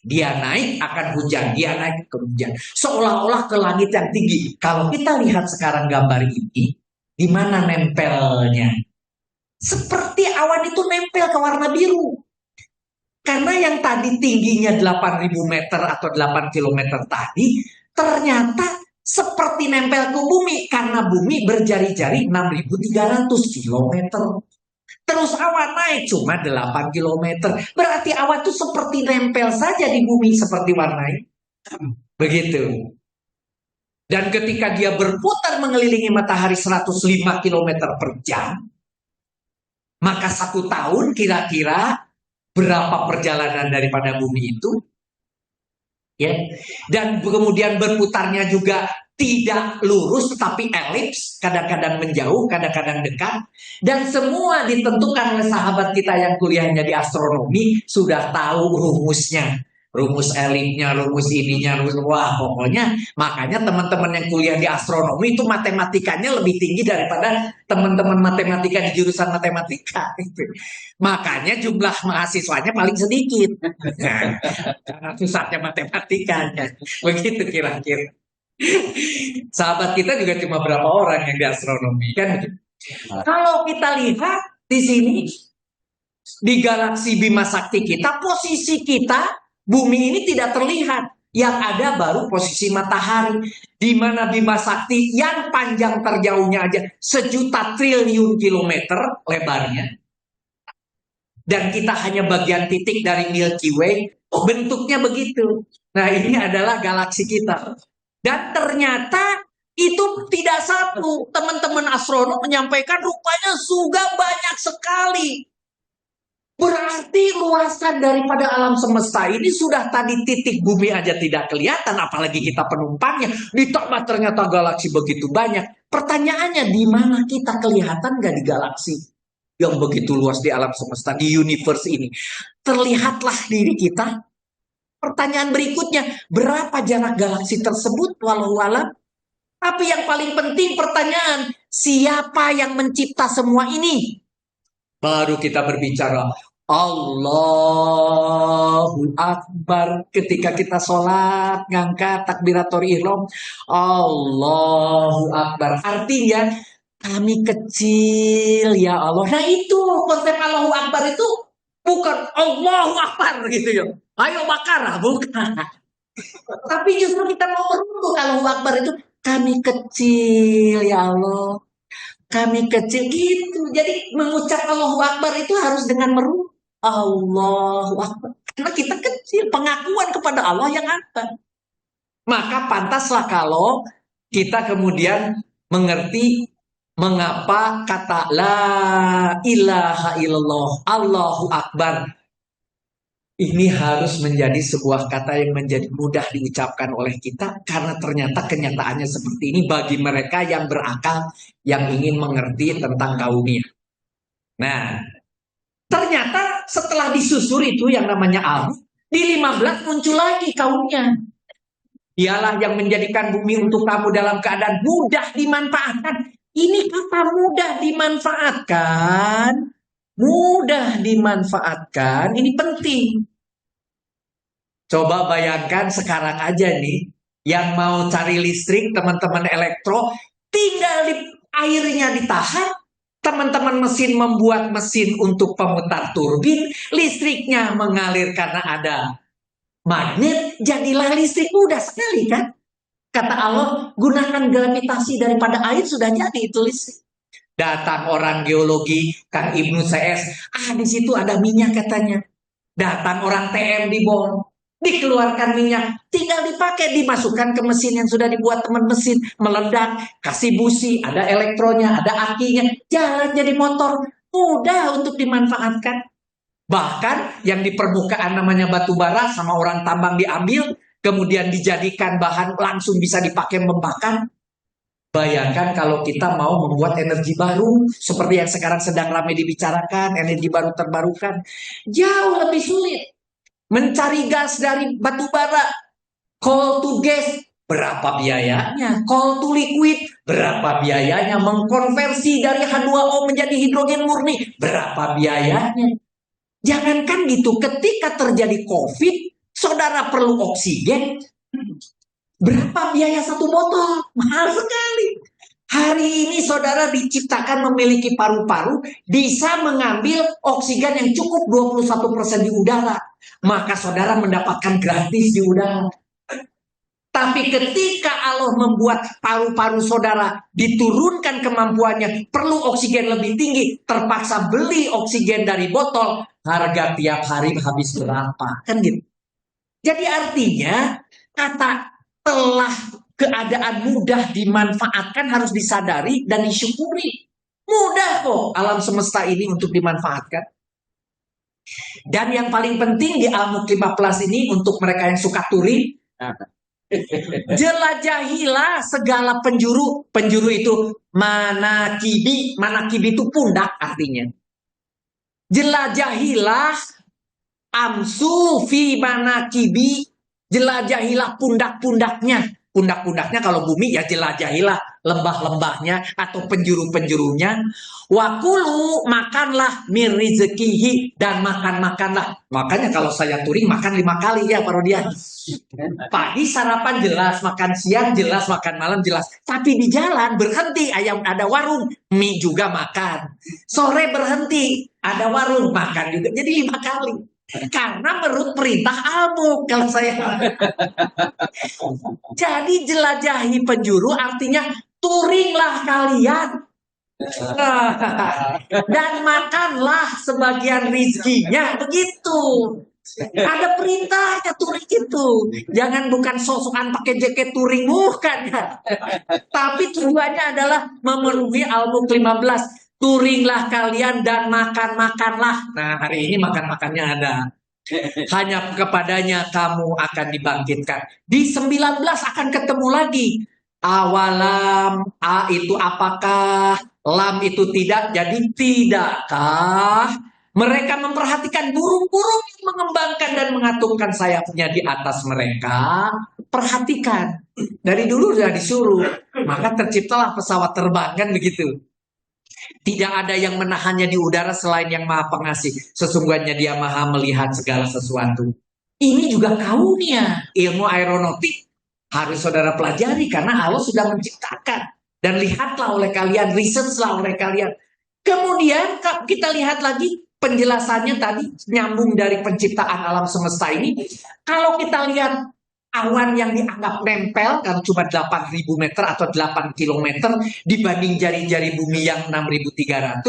Dia naik akan hujan, dia naik ke hujan. Seolah-olah ke langit yang tinggi. Kalau kita lihat sekarang gambar ini, di mana nempelnya? Seperti awan itu nempel ke warna biru. Karena yang tadi tingginya 8.000 meter atau 8 km tadi, ternyata seperti nempel ke bumi. Karena bumi berjari-jari 6.300 km. Terus awan naik cuma 8 km. Berarti awan itu seperti nempel saja di bumi, seperti warnanya. Begitu. Dan ketika dia berputar mengelilingi matahari 105 km per jam, maka 1 tahun kira-kira berapa perjalanan daripada bumi itu? Ya. Dan kemudian berputarnya juga tidak lurus tetapi elips, kadang-kadang menjauh, kadang-kadang dekat. Dan semua ditentukan oleh sahabat kita yang kuliahnya di astronomi, sudah tahu rumusnya. Rumus elipsnya, rumus ininya, rumus, wah pokoknya. Makanya teman-teman yang kuliah di astronomi itu matematikanya lebih tinggi daripada teman-teman matematika di jurusan matematika. Makanya jumlah mahasiswanya paling sedikit. Karena susahnya matematikanya. Begitu kira-kira. Sahabat kita juga cuma berapa orang yang di astronomi kan? Kalau kita lihat di sini di galaksi Bima Sakti kita, posisi kita bumi ini tidak terlihat. Yang ada baru posisi matahari, di mana Bima Sakti yang panjang terjauhnya aja 1.000.000 triliun kilometer lebarnya. Dan kita hanya bagian titik dari Milky Way. Bentuknya begitu. Nah, ini adalah galaksi kita. Dan ternyata itu tidak satu. Teman-teman astronom menyampaikan rupanya sudah banyak sekali. Berarti luasan daripada alam semesta ini sudah tadi titik bumi aja tidak kelihatan, apalagi kita penumpangnya. Ditambah ternyata galaksi begitu banyak. Pertanyaannya, di mana kita kelihatan gak di galaksi yang begitu luas di alam semesta, di universe ini? Terlihatlah diri kita. Pertanyaan berikutnya, berapa jarak galaksi tersebut walau alam? Tapi yang paling penting pertanyaan, siapa yang mencipta semua ini? Baru kita berbicara, Allahu Akbar. Ketika kita sholat, ngangkat takbiratul ihram, Allahu Akbar. Artinya, kami kecil ya Allah. Nah itu, konsep Allahu Akbar itu bukan Allahu Akbar gitu ya. Ayo bakar, bukan. Tapi justru kita mau merunduk Allahu Akbar itu, kami kecil ya Allah. Kami kecil gitu. Jadi mengucap Allahu Akbar itu harus dengan merunduk. Allahu Akbar. Karena kita kecil, pengakuan kepada Allah yang ada. Maka pantaslah kalau kita kemudian mengerti mengapa kata la ilaha illallah, Allahu Akbar Ini harus menjadi sebuah kata yang menjadi mudah diucapkan oleh kita karena ternyata kenyataannya seperti ini bagi mereka yang berakal, yang ingin mengerti tentang kaumnya. Nah, ternyata setelah disusur itu yang namanya Al, di 15 muncul lagi kaumnya. Dialah yang menjadikan bumi untuk kamu dalam keadaan mudah dimanfaatkan. Ini kata mudah dimanfaatkan. Mudah dimanfaatkan, ini penting. Coba bayangkan sekarang aja nih, yang mau cari listrik, teman-teman elektro, tinggal airnya ditahan, teman-teman mesin membuat mesin untuk pemutar turbin, listriknya mengalir karena ada magnet, jadilah listrik mudah sekali kan? Kata Allah, gunakan gravitasi daripada air sudah jadi itu listrik. Datang orang geologi, Kang Ibnu CS, di situ ada minyak katanya. Datang orang TM di Bonn, dikeluarkan minyak, tinggal dipakai, dimasukkan ke mesin yang sudah dibuat teman mesin, meledak, kasih busi, ada elektronya, ada akinya, jalan jadi motor, mudah untuk dimanfaatkan. Bahkan yang di permukaan namanya batu bara sama orang tambang diambil, kemudian dijadikan bahan langsung bisa dipakai membakar. Bayangkan kalau kita mau membuat energi baru, seperti yang sekarang sedang ramai dibicarakan, energi baru terbarukan, jauh lebih sulit. Mencari gas dari batu bara, coal to gas, berapa biayanya? Coal to liquid, berapa biayanya? Mengkonversi dari H2O menjadi hidrogen murni, berapa biayanya? Jangankan gitu, ketika terjadi COVID, saudara perlu oksigen, berapa biaya satu botol? Mahal sekali. Hari ini saudara diciptakan memiliki paru-paru, bisa mengambil oksigen yang cukup 21% di udara. Maka saudara mendapatkan gratis di udara. Tapi ketika Allah membuat paru-paru saudara diturunkan kemampuannya, perlu oksigen lebih tinggi, terpaksa beli oksigen dari botol, harga tiap hari habis berapa? Kan gitu. Jadi artinya kata telah keadaan mudah dimanfaatkan harus disadari dan disyukuri. Mudah kok alam semesta ini untuk dimanfaatkan. Dan yang paling penting di Al-Mulk 15 ini untuk mereka yang suka touring, jelajahilah segala penjuru. Penjuru itu manakibi. Manakibi itu pundak artinya. Jelajahilah amsu fi manakibi. Jelajahilah pundak-pundaknya. Pundak-pundaknya kalau bumi ya jelajahilah lembah-lembahnya atau penjuru-penjurunya. Wakulu, makanlah min rizkihi, dan makan-makanlah. Makanya kalau saya touring makan 5 kali ya Parodian. Pagi sarapan jelas, makan siang jelas, makan malam jelas. Tapi di jalan berhenti, ayam ada warung, mie juga makan. Sore berhenti, ada warung, makan juga. Jadi 5 kali. Karena menurut perintah Al-Mulk kalau saya. Jadi jelajahi penjuru artinya touringlah kalian. Dan makanlah sebagian rizkinya. Begitu. Ada perintahnya touring itu. Jangan bukan sosokan pakai jaket touring, bukan ya. Tapi tujuannya adalah memenuhi Al-Mulk 15. Touringlah kalian dan makan-makanlah. Nah, hari ini makan-makannya ada. Hanya kepadanya kamu akan dibangkitkan. Di 19 akan ketemu lagi. Awalam, A itu apakah, lam itu tidak, jadi tidakkah mereka memperhatikan burung-burung yang mengembangkan dan mengatupkan sayapnya di atas mereka? Perhatikan. Dari dulu sudah disuruh. Maka terciptalah pesawat terbang, kan begitu. Tidak ada yang menahannya di udara selain yang maha pengasih. Sesungguhnya dia maha melihat segala sesuatu. Ini juga kaumnya. Ilmu aeronautik harus saudara pelajari karena Allah sudah menciptakan. Dan lihatlah oleh kalian, risetlah oleh kalian. Kemudian kita lihat lagi penjelasannya tadi nyambung dari penciptaan alam semesta ini. Kalau kita lihat awan yang dianggap nempel kan cuma 8.000 meter atau 8 kilometer dibanding jari-jari bumi yang 6.300,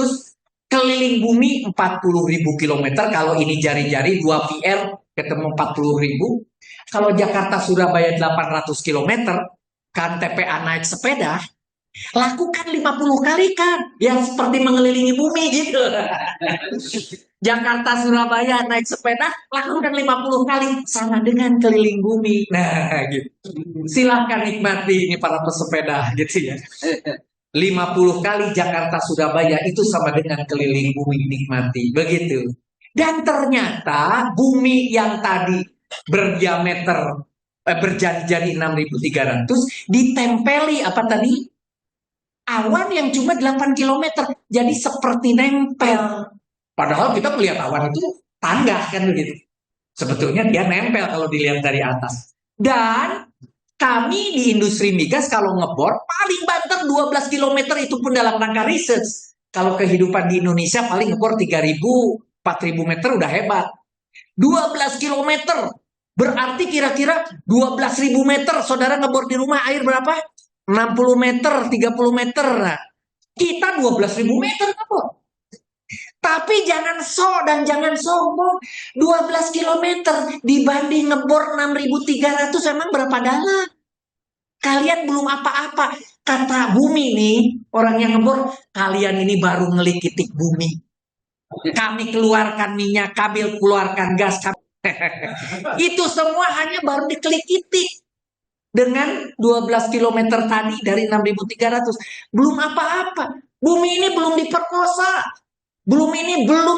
keliling bumi 40.000 kilometer. Kalau ini jari-jari 2 VR ketemu 40.000. Kalau Jakarta Surabaya 800 kilometer, kan TPA naik sepeda Lakukan 50 kali kan, yang seperti mengelilingi bumi gitu. Jakarta Surabaya naik sepeda, lakukan 50 kali sama dengan keliling bumi. Nah, gitu. Silahkan nikmati ini para pesepeda gitu ya. 50 kali Jakarta Surabaya itu sama dengan keliling bumi, nikmati. Begitu. Dan ternyata bumi yang tadi berdiameter berjari-jari 6.300 ditempeli apa tadi? Awan yang cuma 8 kilometer. Jadi seperti nempel. Padahal kita melihat awan itu tangga kan begitu. Sebetulnya dia nempel kalau dilihat dari atas. Dan kami di industri migas kalau ngebor paling banter 12 kilometer itu pun dalam rangka research. Kalau kehidupan di Indonesia paling ngebor 3.000, 4.000 meter udah hebat. 12 kilometer berarti kira-kira 12.000 meter saudara ngebor di rumah air berapa? 60 meter, 30 meter. Nah, kita 12.000 meter ngebor. Tapi jangan dan jangan sombong. 12 kilometer dibanding ngebor 6.300 emang berapa dalam? Kalian belum apa-apa. Kata bumi nih, orang yang ngebor, kalian ini baru ngelikitik bumi. Kami keluarkan minyak, kami keluarkan gas. Itu semua hanya baru dikelikitik. Dengan 12 kilometer tadi dari 6.300. Belum apa-apa. Bumi ini belum diperkosa. Belum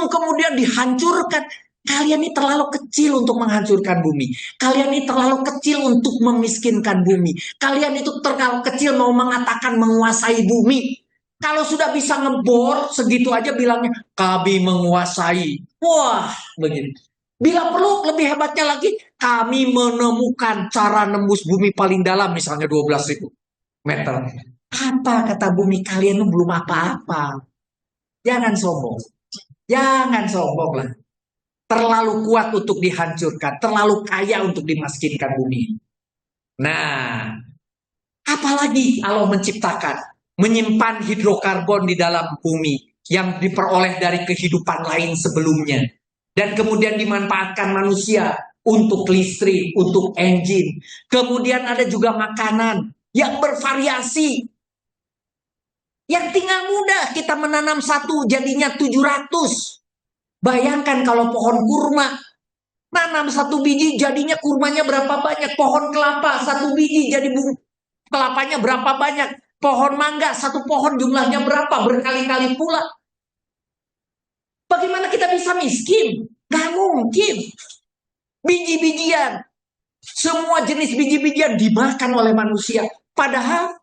kemudian dihancurkan. Kalian ini terlalu kecil untuk menghancurkan bumi. Kalian ini terlalu kecil untuk memiskinkan bumi. Kalian itu terlalu kecil mau mengatakan menguasai bumi. Kalau sudah bisa ngebor segitu aja bilangnya kami menguasai. Wah, begini. Bila perlu lebih hebatnya lagi, kami menemukan cara nembus bumi paling dalam misalnya 12.000 meter. Apa kata bumi kalian itu belum apa-apa. Jangan sombong. Jangan sombong lah. Terlalu kuat untuk dihancurkan. Terlalu kaya untuk dimiskinkan bumi. Nah, apalagi Allah menciptakan. Menyimpan hidrokarbon di dalam bumi. Yang diperoleh dari kehidupan lain sebelumnya. Dan kemudian dimanfaatkan manusia. Untuk listrik, untuk engine. Kemudian ada juga makanan. Yang bervariasi. Yang tinggal mudah kita menanam satu jadinya 700. Bayangkan kalau pohon kurma nanam satu biji jadinya kurmanya berapa banyak. Pohon kelapa satu biji jadi kelapanya berapa banyak. Pohon mangga satu pohon jumlahnya berapa berkali-kali pula. Bagaimana kita bisa miskin? Gak mungkin. Biji-bijian, semua jenis biji-bijian dimakan oleh manusia. Padahal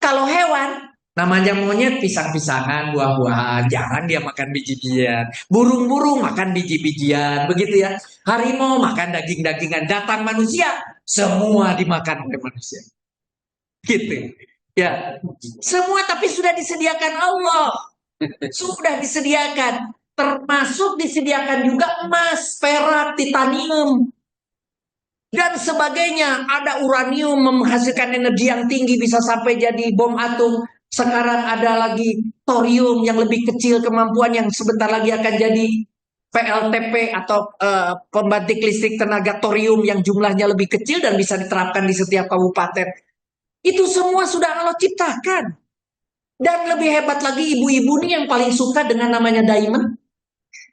kalau hewan namanya monyet pisang-pisangan, buah-buahan, jarang dia makan biji-bijian. Burung-burung makan biji-bijian, begitu ya. Harimau makan daging-dagingan. Datang manusia, semua dimakan oleh manusia. Gitu. Ya, semua tapi sudah disediakan Allah. Sudah disediakan. Termasuk disediakan juga emas, perak, titanium. Dan sebagainya. Ada uranium menghasilkan energi yang tinggi bisa sampai jadi bom atom. Sekarang ada lagi thorium yang lebih kecil kemampuan yang sebentar lagi akan jadi PLTP atau pembangkit listrik tenaga thorium yang jumlahnya lebih kecil dan bisa diterapkan di setiap kabupaten. Itu semua sudah Allah ciptakan. Dan lebih hebat lagi ibu-ibu nih yang paling suka dengan namanya diamond.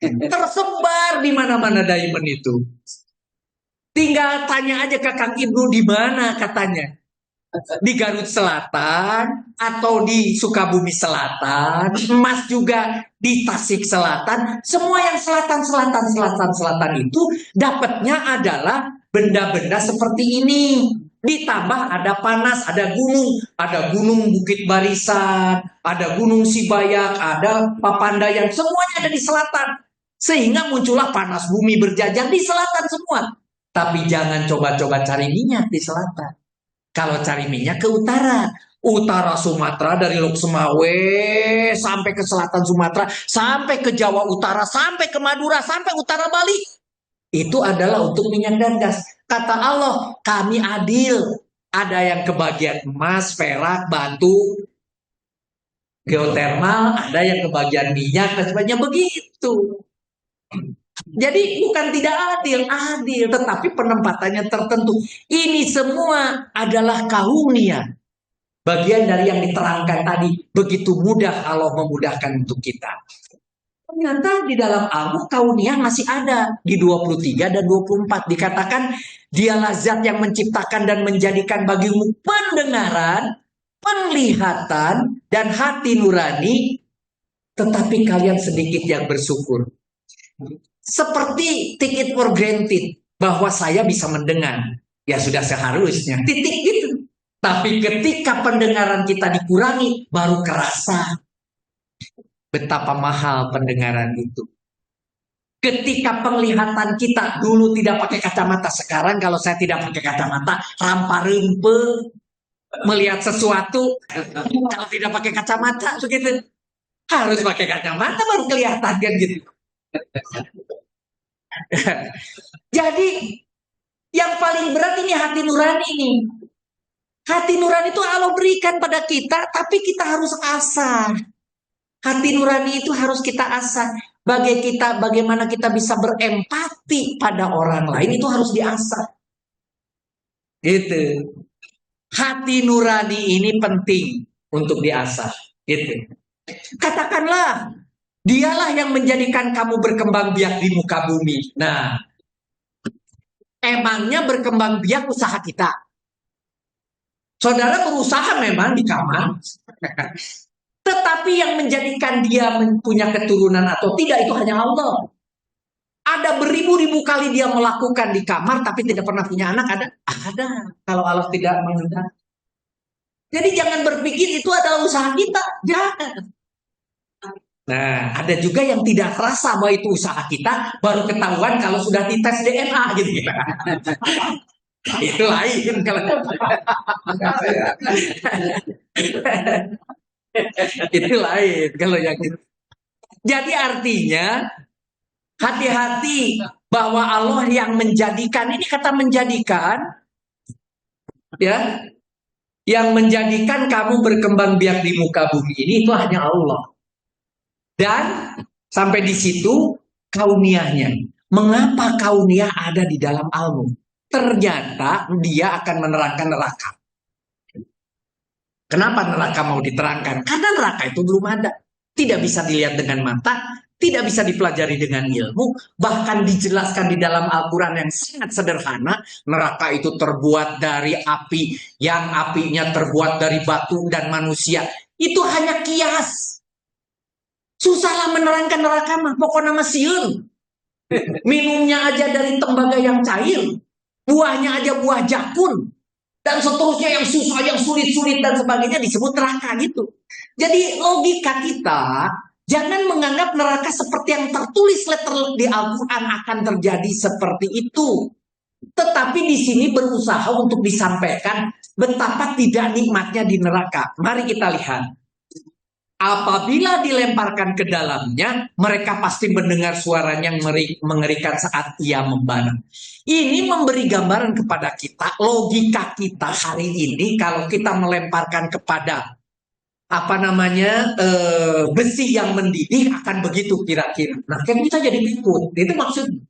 Tersebar di mana-mana diamond itu. Tinggal tanya aja ke Kang Ibnu di mana katanya. Di Garut Selatan atau di Sukabumi Selatan, emas juga di Tasik Selatan, semua yang selatan itu dapatnya adalah benda-benda seperti ini. Ditambah ada panas, ada gunung Bukit Barisan, ada gunung Sibayak, ada Papandayan, semuanya ada di selatan. Sehingga muncullah panas bumi berjajar di selatan semua. Tapi jangan coba-coba cari minyak di selatan. Kalau cari minyak ke utara. Utara Sumatera dari Lok Semawe sampai ke selatan Sumatera, sampai ke Jawa Utara, sampai ke Madura, sampai utara Bali. Itu adalah untuk minyak dan gas. Kata Allah, kami adil. Ada yang kebagian emas, perak, batu, geotermal, ada yang kebagian minyak, dan sebagainya begitu. Jadi bukan tidak adil, tetapi penempatannya tertentu. Ini semua adalah karunia. Bagian dari yang diterangkan tadi, begitu mudah Allah memudahkan untuk kita. Ternyata di dalam Al-Quran kauniyah masih ada di 23 dan 24 dikatakan dialah zat yang menciptakan dan menjadikan bagimu pendengaran, penglihatan dan hati nurani, tetapi kalian sedikit yang bersyukur. Seperti take it for granted bahwa saya bisa mendengar, ya sudah seharusnya titik gitu. Tapi ketika pendengaran kita dikurangi, baru kerasa betapa mahal pendengaran itu. Ketika penglihatan kita dulu tidak pakai kacamata, sekarang kalau saya tidak pakai kacamata, rampa-rempe melihat sesuatu, kalau tidak pakai kacamata, begitu harus pakai kacamata baru kelihatan kan gitu. Jadi yang paling berat ini hati nurani ini. Hati nurani itu Allah berikan pada kita, tapi kita harus asah. Hati nurani itu harus kita asah. Bagaimana kita bisa berempati pada orang lain itu harus diasah. Gitu. Hati nurani ini penting untuk diasah. Gitu. Katakanlah, dialah yang menjadikan kamu berkembang biak di muka bumi. Nah, emangnya berkembang biak usaha kita? Saudara berusaha memang di kamar, tetapi yang menjadikan dia punya keturunan atau tidak itu hanya Allah. Ada beribu-ribu kali dia melakukan di kamar, tapi tidak pernah punya anak. Ada. Kalau Allah tidak menghendaki. Jadi jangan berpikir itu adalah usaha kita. Jangan. Nah, ada juga yang tidak terasa bahwa itu usaha kita, baru ketahuan kalau sudah dites DNA gitu. Itu lain kalau itu lain kalau yang itu. Jadi artinya hati-hati bahwa Allah yang menjadikan, ini kata menjadikan, ya, yang menjadikan kamu berkembang biak di muka bumi ini itu hanya Allah. Dan sampai di situ kauniyahnya. Mengapa kauniyah ada di dalam Al-Mulk? Ternyata dia akan menerangkan neraka. Kenapa neraka mau diterangkan? Karena neraka itu belum ada. Tidak bisa dilihat dengan mata, tidak bisa dipelajari dengan ilmu, bahkan dijelaskan di dalam Al-Quran yang sangat sederhana. Neraka itu terbuat dari api, yang apinya terbuat dari batu dan manusia. Itu hanya kias. Susahlah menerangkan neraka mah, pokoknya masiun. Minumnya aja dari tembaga yang cair. Buahnya aja buah jakun. Dan seterusnya yang susah, yang sulit-sulit dan sebagainya disebut neraka gitu. Jadi logika kita, jangan menganggap neraka seperti yang tertulis letter di Al-Quran akan terjadi seperti itu. Tetapi di sini berusaha untuk disampaikan betapa tidak nikmatnya di neraka. Mari kita lihat. Apabila dilemparkan ke dalamnya, mereka pasti mendengar suaranya yang mengerikan saat ia membara. Ini memberi gambaran kepada kita, logika kita hari ini kalau kita melemparkan kepada besi yang mendidih akan begitu kira-kira. Nah, kan kita jadi takut. Itu maksudnya.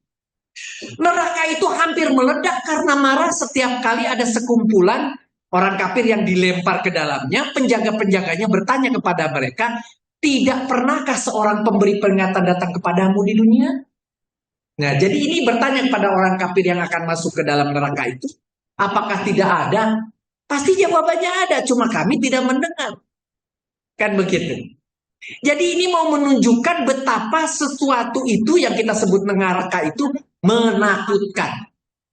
Neraka itu hampir meledak karena marah setiap kali ada sekumpulan orang kafir yang dilempar ke dalamnya. Penjaga-penjaganya bertanya kepada mereka, tidak pernahkah seorang pemberi peringatan datang kepadamu di dunia? Nah, jadi ini bertanya kepada orang kafir yang akan masuk ke dalam neraka itu, apakah tidak ada? Pasti jawabannya ada, cuma kami tidak mendengar. Kan begitu. Jadi ini mau menunjukkan betapa sesuatu itu yang kita sebut neraka itu menakutkan.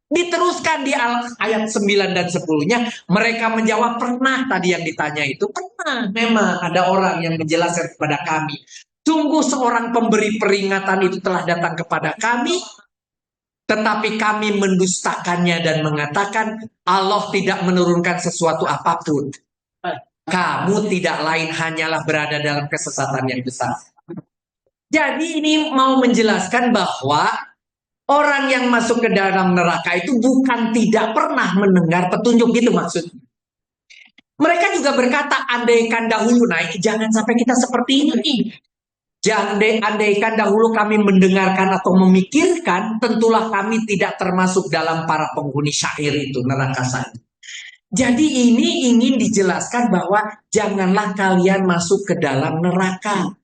Diteruskan di ayat 9 dan 10-nya, mereka menjawab pernah tadi yang ditanya itu. Pernah, memang ada orang yang menjelaskan kepada kami. Sungguh seorang pemberi peringatan itu telah datang kepada kami, tetapi kami mendustakannya dan mengatakan Allah tidak menurunkan sesuatu apapun. Kamu tidak lain hanyalah berada dalam kesesatan yang besar. Jadi ini mau menjelaskan bahwa orang yang masuk ke dalam neraka itu bukan tidak pernah mendengar petunjuk gitu maksudnya. Mereka juga berkata, andaikan dahulu, nah ini jangan sampai kita seperti ini. Andaikan dahulu kami mendengarkan atau memikirkan, tentulah kami tidak termasuk dalam para penghuni syair itu, neraka saja. Jadi ini ingin dijelaskan bahwa janganlah kalian masuk ke dalam neraka.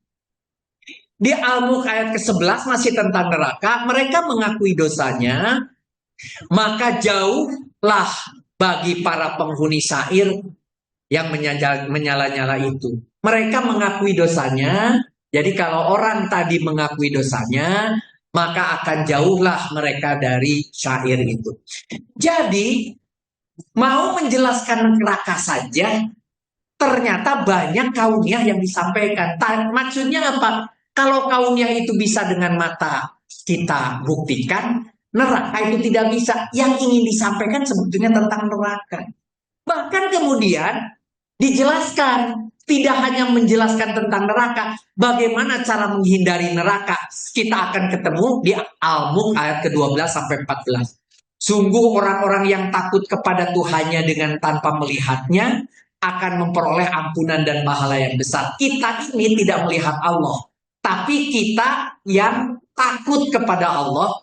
Di Al-Mulk ayat ke-11 masih tentang neraka. Mereka mengakui dosanya, maka jauhlah bagi para penghuni syair yang menyala-nyala itu. Mereka mengakui dosanya. Jadi kalau orang tadi mengakui dosanya, maka akan jauhlah mereka dari syair itu. Jadi mau menjelaskan neraka saja, ternyata banyak kauniyah yang disampaikan. Maksudnya apa? Kalau kauniyah itu bisa dengan mata kita buktikan, neraka itu tidak bisa. Yang ingin disampaikan sebetulnya tentang neraka. Bahkan kemudian dijelaskan, tidak hanya menjelaskan tentang neraka, bagaimana cara menghindari neraka. Kita akan ketemu di Al-Mulk ayat ke-12 sampai 14. Sungguh orang-orang yang takut kepada Tuhannya dengan tanpa melihatnya akan memperoleh ampunan dan pahala yang besar. Kita ini tidak melihat Allah, tapi kita yang takut kepada Allah,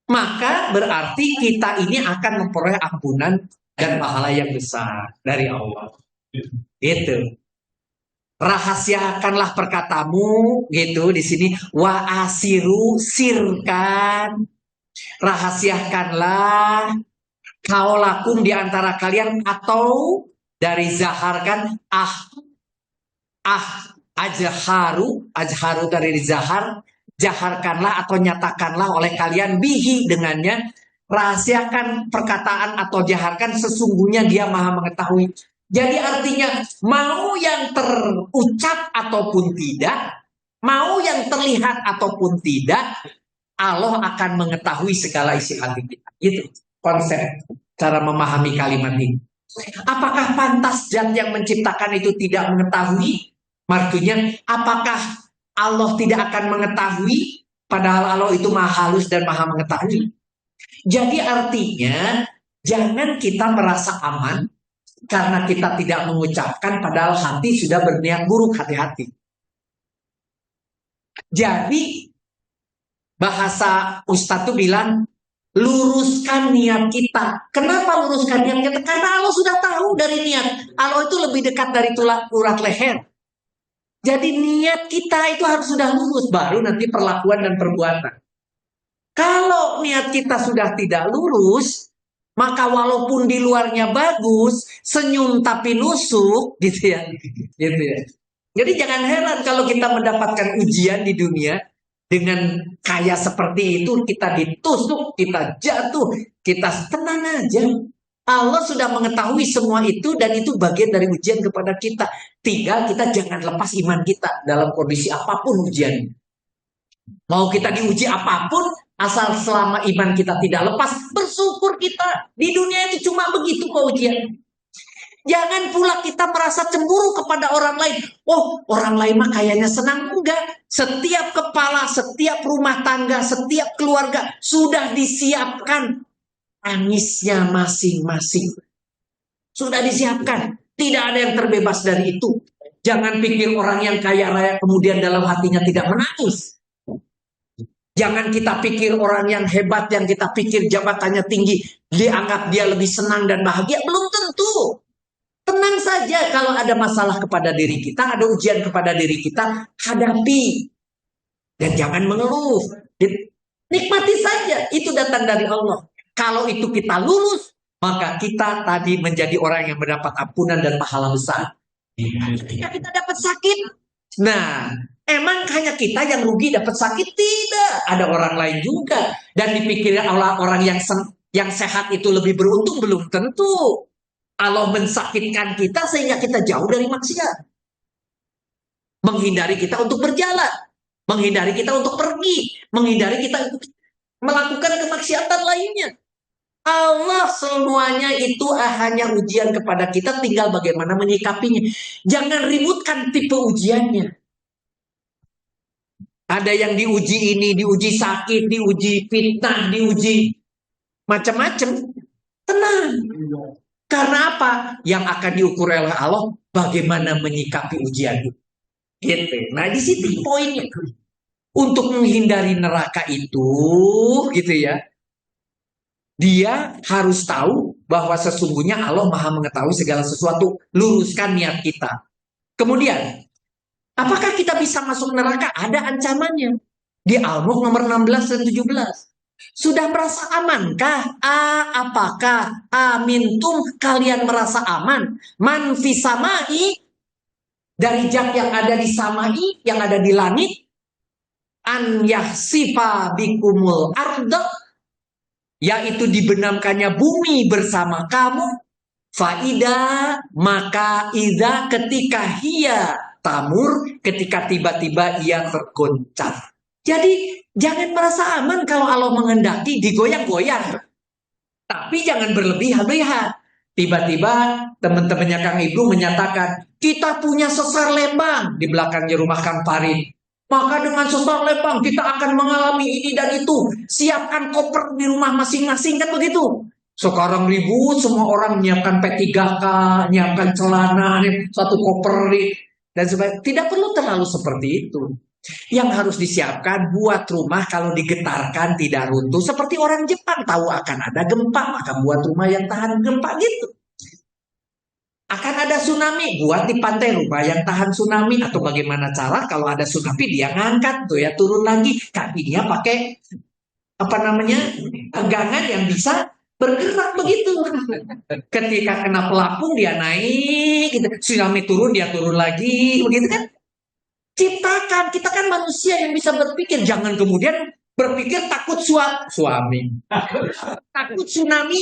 maka berarti kita ini akan memperoleh ampunan dan pahala yang besar dari Allah. Gitu. Rahasiakanlah perkatamu, gitu di sini. Wa asiru, sirkan. Rahasiakanlah kaulakum di antara kalian, atau dari zaharkan ajharu dari zahar, jaharkanlah atau nyatakanlah oleh kalian bihi dengannya. Rahasiakan perkataan atau jaharkan, sesungguhnya dia maha mengetahui. Jadi artinya mau yang terucap ataupun tidak, mau yang terlihat ataupun tidak, Allah akan mengetahui segala isi hati kita. Itu konsep cara memahami kalimat ini. Apakah pantas zat yang menciptakan itu tidak mengetahui? Maksudnya apakah Allah tidak akan mengetahui padahal Allah itu maha halus dan maha mengetahui? Jadi artinya jangan kita merasa aman karena kita tidak mengucapkan padahal hati sudah berniat buruk. Hati-hati. Jadi bahasa Ustadz tuh bilang, luruskan niat kita. Kenapa luruskan niat kita? Karena Allah sudah tahu dari niat. Allah itu lebih dekat dari urat leher. Jadi niat kita itu harus sudah lurus, baru nanti perlakuan dan perbuatan. Kalau niat kita sudah tidak lurus, maka walaupun di luarnya bagus, senyum tapi nusuk, gitu ya. Gitu ya. Jadi jangan heran kalau kita mendapatkan ujian di dunia dengan kayak seperti itu, kita ditusuk, kita jatuh, kita tenang aja. Allah sudah mengetahui semua itu dan itu bagian dari ujian kepada kita. Tinggal kita jangan lepas iman kita dalam kondisi apapun ujiannya. Mau kita diuji apapun, asal selama iman kita tidak lepas, bersyukur kita. Di dunia itu cuma begitu kok ujian. Jangan pula kita merasa cemburu kepada orang lain. Oh, orang lain mah kayaknya senang. Enggak. Setiap kepala, setiap rumah tangga, setiap keluarga sudah disiapkan tangisnya masing-masing. Sudah disiapkan. Tidak ada yang terbebas dari itu. Jangan pikir orang yang kaya raya kemudian dalam hatinya tidak menangis. Jangan kita pikir orang yang hebat, yang kita pikir jabatannya tinggi, dianggap dia lebih senang dan bahagia. Belum tentu. Tenang saja kalau ada masalah kepada diri kita, ada ujian kepada diri kita, hadapi. Dan jangan mengeluh. Nikmati saja, itu datang dari Allah. Kalau itu kita lulus, maka kita tadi menjadi orang yang mendapat ampunan dan pahala besar. Ketika kita dapat sakit, nah, emang hanya kita yang rugi dapat sakit? Tidak, ada orang lain juga. Dan dipikirkan orang yang sehat itu lebih beruntung? Belum tentu. Allah mensakitkan kita sehingga kita jauh dari maksiat. Menghindari kita untuk berjalan. Menghindari kita untuk pergi. Menghindari kita untuk melakukan kemaksiatan lainnya. Allah semuanya itu hanya ujian kepada kita, tinggal bagaimana menyikapinya. Jangan ributkan tipe ujiannya. Ada yang diuji ini, diuji sakit, diuji fitnah, diuji macam-macam. Tenang. Karena apa? Yang akan diukur oleh Allah bagaimana menyikapi ujian itu. Gitu. Nah, di situ poinnya. Untuk menghindari neraka itu, gitu ya. Dia harus tahu bahwa sesungguhnya Allah Maha mengetahui segala sesuatu. Luruskan niat kita. Kemudian, apakah kita bisa masuk neraka? Ada ancamannya. Di Al-Mulk nomor 16 dan 17. Sudah merasa amankah? Apakah amintum kalian merasa aman? Man fisamai, dari zat yang ada di samai, yang ada di langit. An yahsifa bikumul arda, yaitu dibenamkannya bumi bersama kamu. Faida, maka ida, ketika hiya tamur, ketika tiba-tiba ia tergoncang. Jadi jangan merasa aman kalau Allah menghendaki digoyang-goyang. Tapi jangan berlebih-lebihan. Tiba-tiba teman-temannya Kang Ibnu menyatakan, kita punya sesar Lembang di belakangnya rumah Kang Farid. Maka dengan sesar Lembang kita akan mengalami ini dan itu. Siapkan koper di rumah masing-masing, kan begitu. Sekarang ribut, semua orang menyiapkan P3K, menyiapkan celana, satu koper, dan sebagainya. Tidak perlu terlalu seperti itu. Yang harus disiapkan, buat rumah kalau digetarkan tidak runtuh. Seperti orang Jepang tahu akan ada gempa, maka buat rumah yang tahan gempa gitu. Akan ada tsunami, buat di pantai rumah yang tahan tsunami. Atau bagaimana cara kalau ada tsunami dia ngangkat tuh ya, turun lagi, kaki dia pakai pegangan yang bisa bergerak begitu. Ketika kena pelapung dia naik, gitu. Tsunami turun dia turun lagi, begitu kan? Ciptakan, kita kan manusia yang bisa berpikir. Jangan kemudian berpikir takut suami, takut tsunami.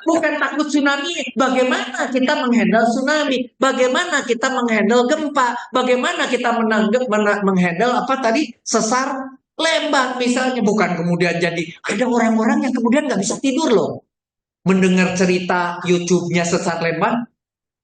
Bukan takut tsunami, bagaimana kita menghandle tsunami, bagaimana kita menghandle gempa, bagaimana kita menghandle sesar Lembang misalnya. Bukan kemudian jadi, ada orang-orang yang kemudian nggak bisa tidur loh mendengar cerita YouTube-nya sesar Lembang.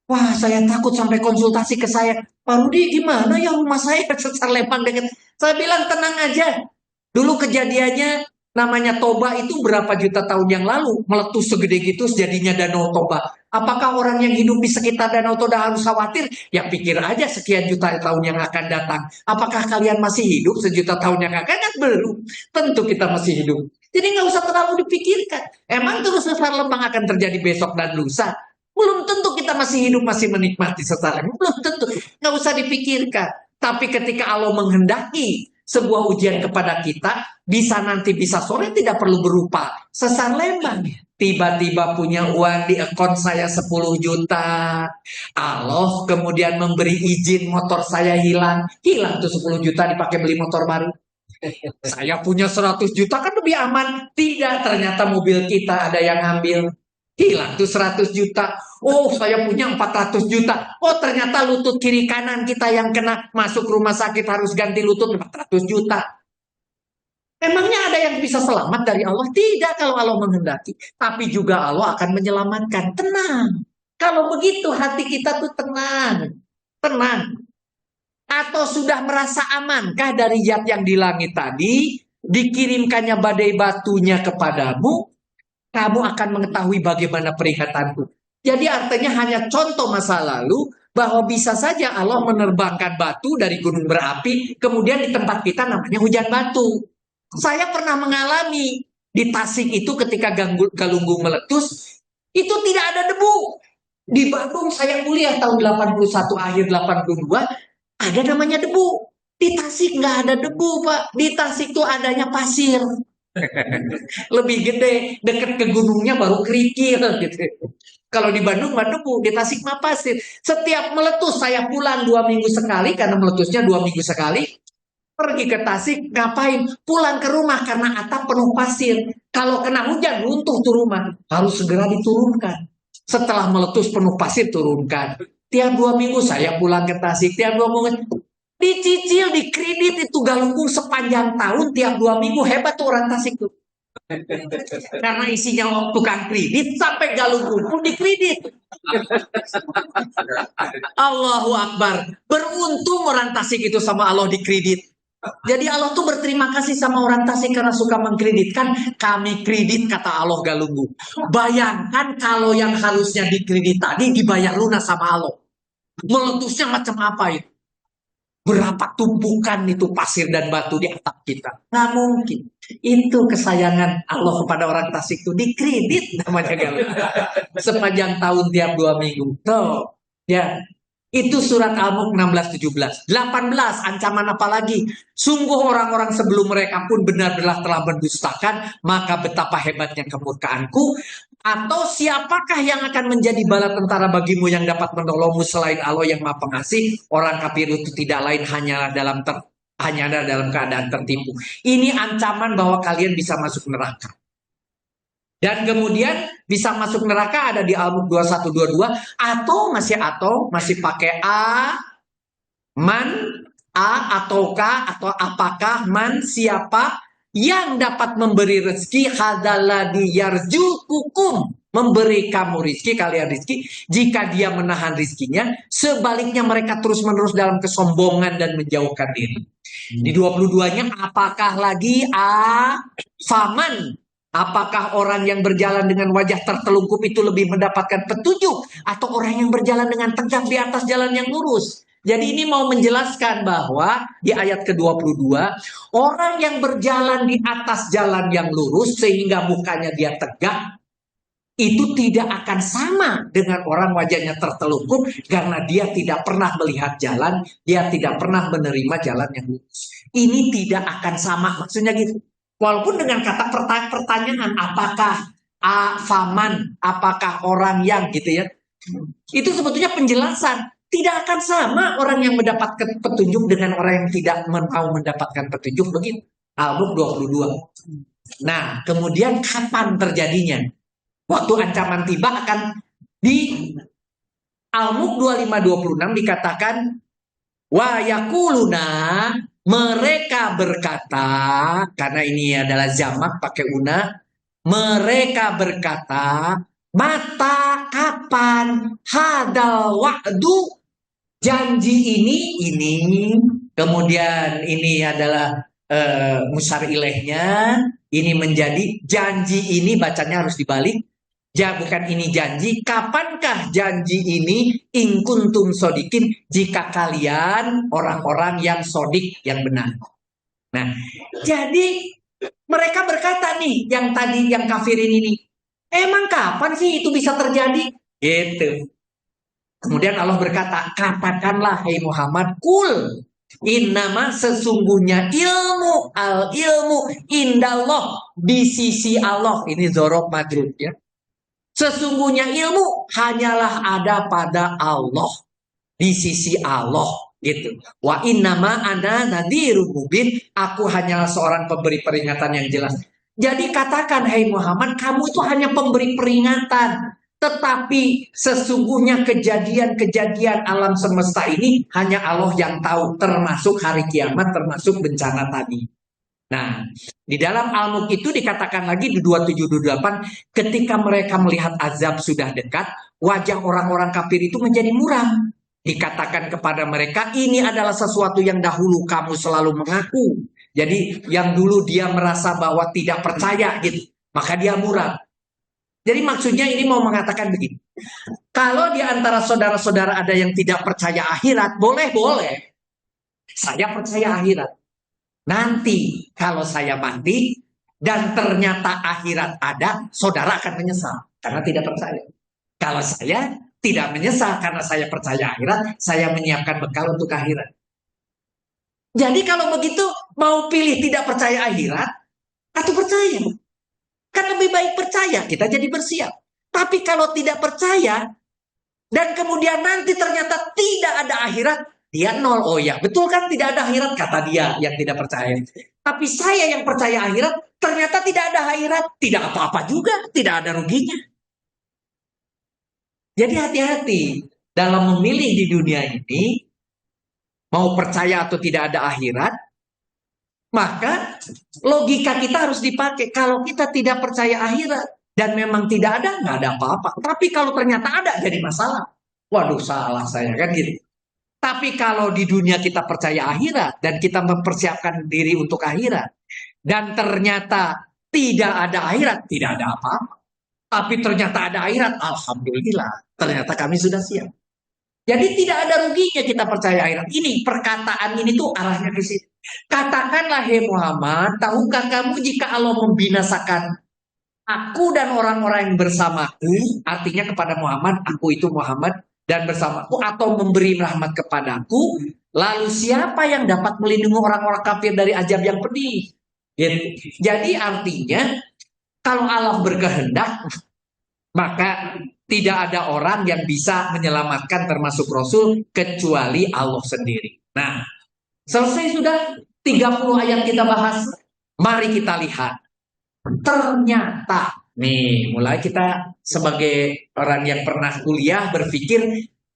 Wah, saya takut sampai konsultasi ke saya. Pak Rudi, gimana ya rumah saya sesar Lembang dekat? Saya bilang tenang aja. Dulu kejadiannya namanya Toba itu berapa juta tahun yang lalu. Meletus segede gitu jadinya Danau Toba. Apakah orang yang hidup di sekitar Danau Toba harus khawatir? Ya pikir aja sekian juta tahun yang akan datang. Apakah kalian masih hidup sejuta tahun yang akan datang? Belum. Tentu kita masih hidup. Jadi nggak usah terlalu dipikirkan. Emang terus sesar Lembang akan terjadi besok dan lusa? Belum tentu kita masih hidup, masih menikmati sesar Lembang. Belum tentu. Nggak usah dipikirkan. Tapi ketika Allah menghendaki sebuah ujian kepada kita, bisa nanti, bisa sore, tidak perlu berupa sesar Lembang. Tiba-tiba punya uang di akun saya 10 juta. Allah kemudian memberi izin motor saya hilang. Hilang tuh 10 juta dipakai beli motor baru. Saya punya 100 juta kan lebih aman. Tidak, ternyata mobil kita ada yang ambil. Hilang tuh 100 juta. Oh, saya punya 400 juta. Oh, ternyata lutut kiri kanan kita yang kena, masuk rumah sakit harus ganti lutut 400 juta. Emangnya ada yang bisa selamat dari Allah? Tidak kalau Allah menghendaki. Tapi juga Allah akan menyelamatkan. Tenang. Kalau begitu hati kita tuh tenang. Tenang. Atau sudah merasa amankah dari zat yang di langit tadi, dikirimkannya badai batunya kepadamu, kamu akan mengetahui bagaimana peringatanku. Jadi artinya hanya contoh masa lalu, bahwa bisa saja Allah menerbangkan batu dari gunung berapi, kemudian di tempat kita namanya hujan batu. Saya pernah mengalami di Tasik itu ketika Galunggung meletus, itu tidak ada debu. Di Bandung saya kuliah tahun 81 akhir 82, ada namanya debu. Di Tasik nggak ada debu, Pak. Di Tasik itu adanya pasir. Lebih gede, dekat ke gunungnya baru kerikil gitu. Kalau di Bandung mah debu, di Tasik mah pasir. Setiap meletus saya pulang 2 minggu sekali, karena meletusnya 2 minggu sekali. Pergi ke Tasik, ngapain? Pulang ke rumah karena atap penuh pasir. Kalau kena hujan runtuh tuh rumah, harus segera diturunkan. Setelah meletus penuh pasir turunkan. Tiap 2 minggu saya pulang ke Tasik, tiap 2 minggu. Dicicil, dikredit itu Galunggung sepanjang tahun, tiap 2 minggu. Hebat tuh orang Tasik tuh. Karena isinya tukang kredit, sampai Galunggung pun dikredit. Allahu Akbar. Beruntung orang Tasik itu sama Allah dikredit. Jadi Allah tuh berterima kasih sama orang Tasik karena suka mengkreditkan. Kami kredit, kata Allah Galunggung. Bayangkan kalau yang harusnya dikredit tadi dibayar lunas sama Allah. Meletusnya macam apa itu? berapa tumpukan itu pasir dan batu di atap kita. Nggak mungkin. Itu kesayangan Allah kepada orang Tasik itu dikredit namanya kan. Sepanjang tahun tiap 2 minggu. Tuh, ya. Itu surat Al-Mulk 16-17. 18, ancaman apa lagi? Sungguh orang-orang sebelum mereka pun benar-benar telah mendustakan, maka betapa hebatnya kemurkaanku. Atau siapakah yang akan menjadi bala tentara bagimu yang dapat menolongmu selain Allah yang Maha Pengasih? Orang kafir itu tidak lain hanya dalam keadaan tertipu. Ini ancaman bahwa kalian bisa masuk neraka. Dan kemudian bisa masuk neraka ada di Al-Mulk 21-22 atau masih pakai man ataukah atau apakah man siapa yang dapat memberi rezeki hadzalladzi yarzuqukum, memberi kamu rizki, kalian rizki, jika dia menahan rizkinya, sebaliknya mereka terus-menerus dalam kesombongan dan menjauhkan diri. Di 22-nya apakah lagi faman, apakah orang yang berjalan dengan wajah tertelungkup itu lebih mendapatkan petunjuk atau orang yang berjalan dengan tegak di atas jalan yang lurus? Jadi ini mau menjelaskan bahwa di ayat ke-22, orang yang berjalan di atas jalan yang lurus sehingga mukanya dia tegak, itu tidak akan sama dengan orang wajahnya tertelungkup karena dia tidak pernah melihat jalan, dia tidak pernah menerima jalan yang lurus. Ini tidak akan sama, maksudnya gitu. Walaupun dengan kata pertanyaan, apakah faman, apakah orang yang gitu ya, itu sebetulnya penjelasan. Tidak akan sama orang yang mendapatkan petunjuk dengan orang yang tidak mau mendapatkan petunjuk, begitu. Al-Mulk 22. Nah, kemudian kapan terjadinya? Waktu ancaman tiba akan di Al-Mulk 25-26 dikatakan wa yakuluna, mereka berkata, karena ini adalah jamak pakai una, mereka berkata, mata kapan hadal wa'du, janji ini, kemudian ini adalah musar ilehnya, ini menjadi janji ini, bacanya harus dibalik. Ya, bukan ini janji. Kapankah janji ini in kuntum sodikin, jika kalian orang-orang yang sodik, yang benar. Nah, jadi mereka berkata nih, yang tadi yang kafirin ini, emang kapan sih itu bisa terjadi? Gitu. Kemudian Allah berkata, katakanlah hai Muhammad, kul innama, sesungguhnya ilmu indallah, di sisi Allah. Ini dzaraf madrub ya. Sesungguhnya ilmu hanyalah ada pada Allah, di sisi Allah gitu. Wa innama ana nadhirun mubin, aku hanyalah seorang pemberi peringatan yang jelas. Jadi katakan hai Muhammad, kamu itu hanya pemberi peringatan, tetapi sesungguhnya kejadian-kejadian alam semesta ini hanya Allah yang tahu, termasuk hari kiamat, termasuk bencana tadi. Nah, di dalam Al-Mulk itu dikatakan lagi di 27-28, ketika mereka melihat azab sudah dekat, wajah orang-orang kafir itu menjadi muram. Dikatakan kepada mereka, ini adalah sesuatu yang dahulu kamu selalu mengaku. Jadi yang dulu dia merasa bahwa tidak percaya gitu, maka dia muram. Jadi maksudnya ini mau mengatakan begini, kalau di antara saudara-saudara ada yang tidak percaya akhirat, boleh. Saya percaya akhirat. Nanti kalau saya mati dan ternyata akhirat ada, saudara akan menyesal karena tidak percaya. Kalau saya tidak menyesal karena saya percaya akhirat, saya menyiapkan bekal untuk akhirat. Jadi kalau begitu mau pilih tidak percaya akhirat atau percaya? Kan lebih baik percaya, kita jadi bersiap. Tapi kalau tidak percaya dan kemudian nanti ternyata tidak ada akhirat, dia nol. Oh ya, betul kan tidak ada akhirat, kata dia yang tidak percaya. Tapi saya yang percaya akhirat, ternyata tidak ada akhirat, tidak apa-apa juga, tidak ada ruginya. Jadi hati-hati dalam memilih di dunia ini, mau percaya atau tidak ada akhirat, maka logika kita harus dipakai. Kalau kita tidak percaya akhirat dan memang tidak ada, nggak ada apa-apa. Tapi kalau ternyata ada, jadi masalah. Waduh, salah saya kan gitu. Tapi kalau di dunia kita percaya akhirat dan kita mempersiapkan diri untuk akhirat dan ternyata tidak ada akhirat, tidak ada apa-apa. Tapi ternyata ada akhirat, alhamdulillah, ternyata kami sudah siap. Jadi tidak ada ruginya kita percaya akhirat. Ini perkataan ini tuh arahnya ke sini. Katakanlah, hei Muhammad, tahukah kamu jika Allah membinasakan aku dan orang-orang yang bersamaku, artinya kepada Muhammad, aku itu Muhammad dan bersamaku, atau memberi rahmat kepadaku, lalu siapa yang dapat melindungi orang-orang kafir dari azab yang pedih? Gitu. Jadi artinya kalau Allah berkehendak, maka tidak ada orang yang bisa menyelamatkan termasuk Rasul kecuali Allah sendiri. Nah, selesai sudah 30 ayat kita bahas. Mari kita lihat. Ternyata, nih mulai kita sebagai orang yang pernah kuliah berpikir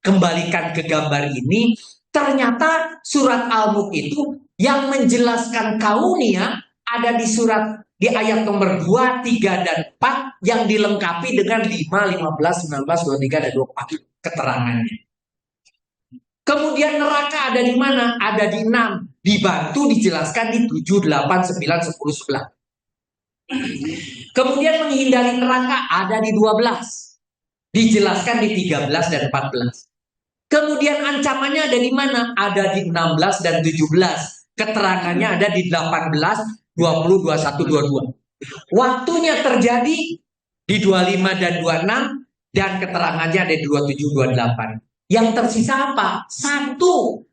kembalikan ke gambar ini. Ternyata surat Al-Mulk itu yang menjelaskan kauniyah ada di surat di ayat nomor 2, 3, dan 4 yang dilengkapi dengan 5, 15, 19, 23, dan 24 keterangannya. Kemudian neraka ada di mana? Ada di 6. Dibantu dijelaskan di 7, 8, 9, 10, 11. Kemudian menghindari neraka ada di 12. Dijelaskan di 13 dan 14. Kemudian ancamannya ada di mana? Ada di 16 dan 17. Keterangannya ada di 18, 20, 21, 22. Waktunya terjadi di 25 dan 26 dan keterangannya ada di 27, 28. Yang tersisa apa? Satu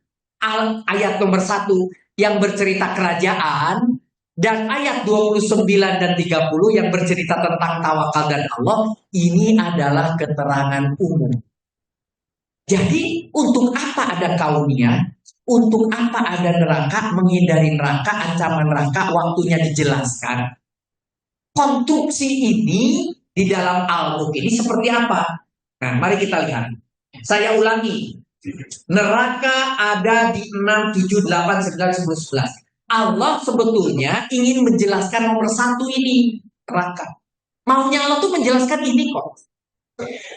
ayat nomor 1 yang bercerita kerajaan dan ayat 29 dan 30 yang bercerita tentang tawakal dan Allah. Ini adalah keterangan umum. Jadi untuk apa ada kauniyah? Untuk apa ada neraka? Menghindari neraka, ancaman neraka, waktunya dijelaskan. Konstruksi ini di dalam Al-Mulk ini seperti apa? Nah, mari kita lihat. Saya ulangi. Neraka ada di 6, 7, 8, 9, 10, 11. Allah sebetulnya ingin menjelaskan nomor 1 ini, neraka. Maunya Allah tuh menjelaskan ini kok.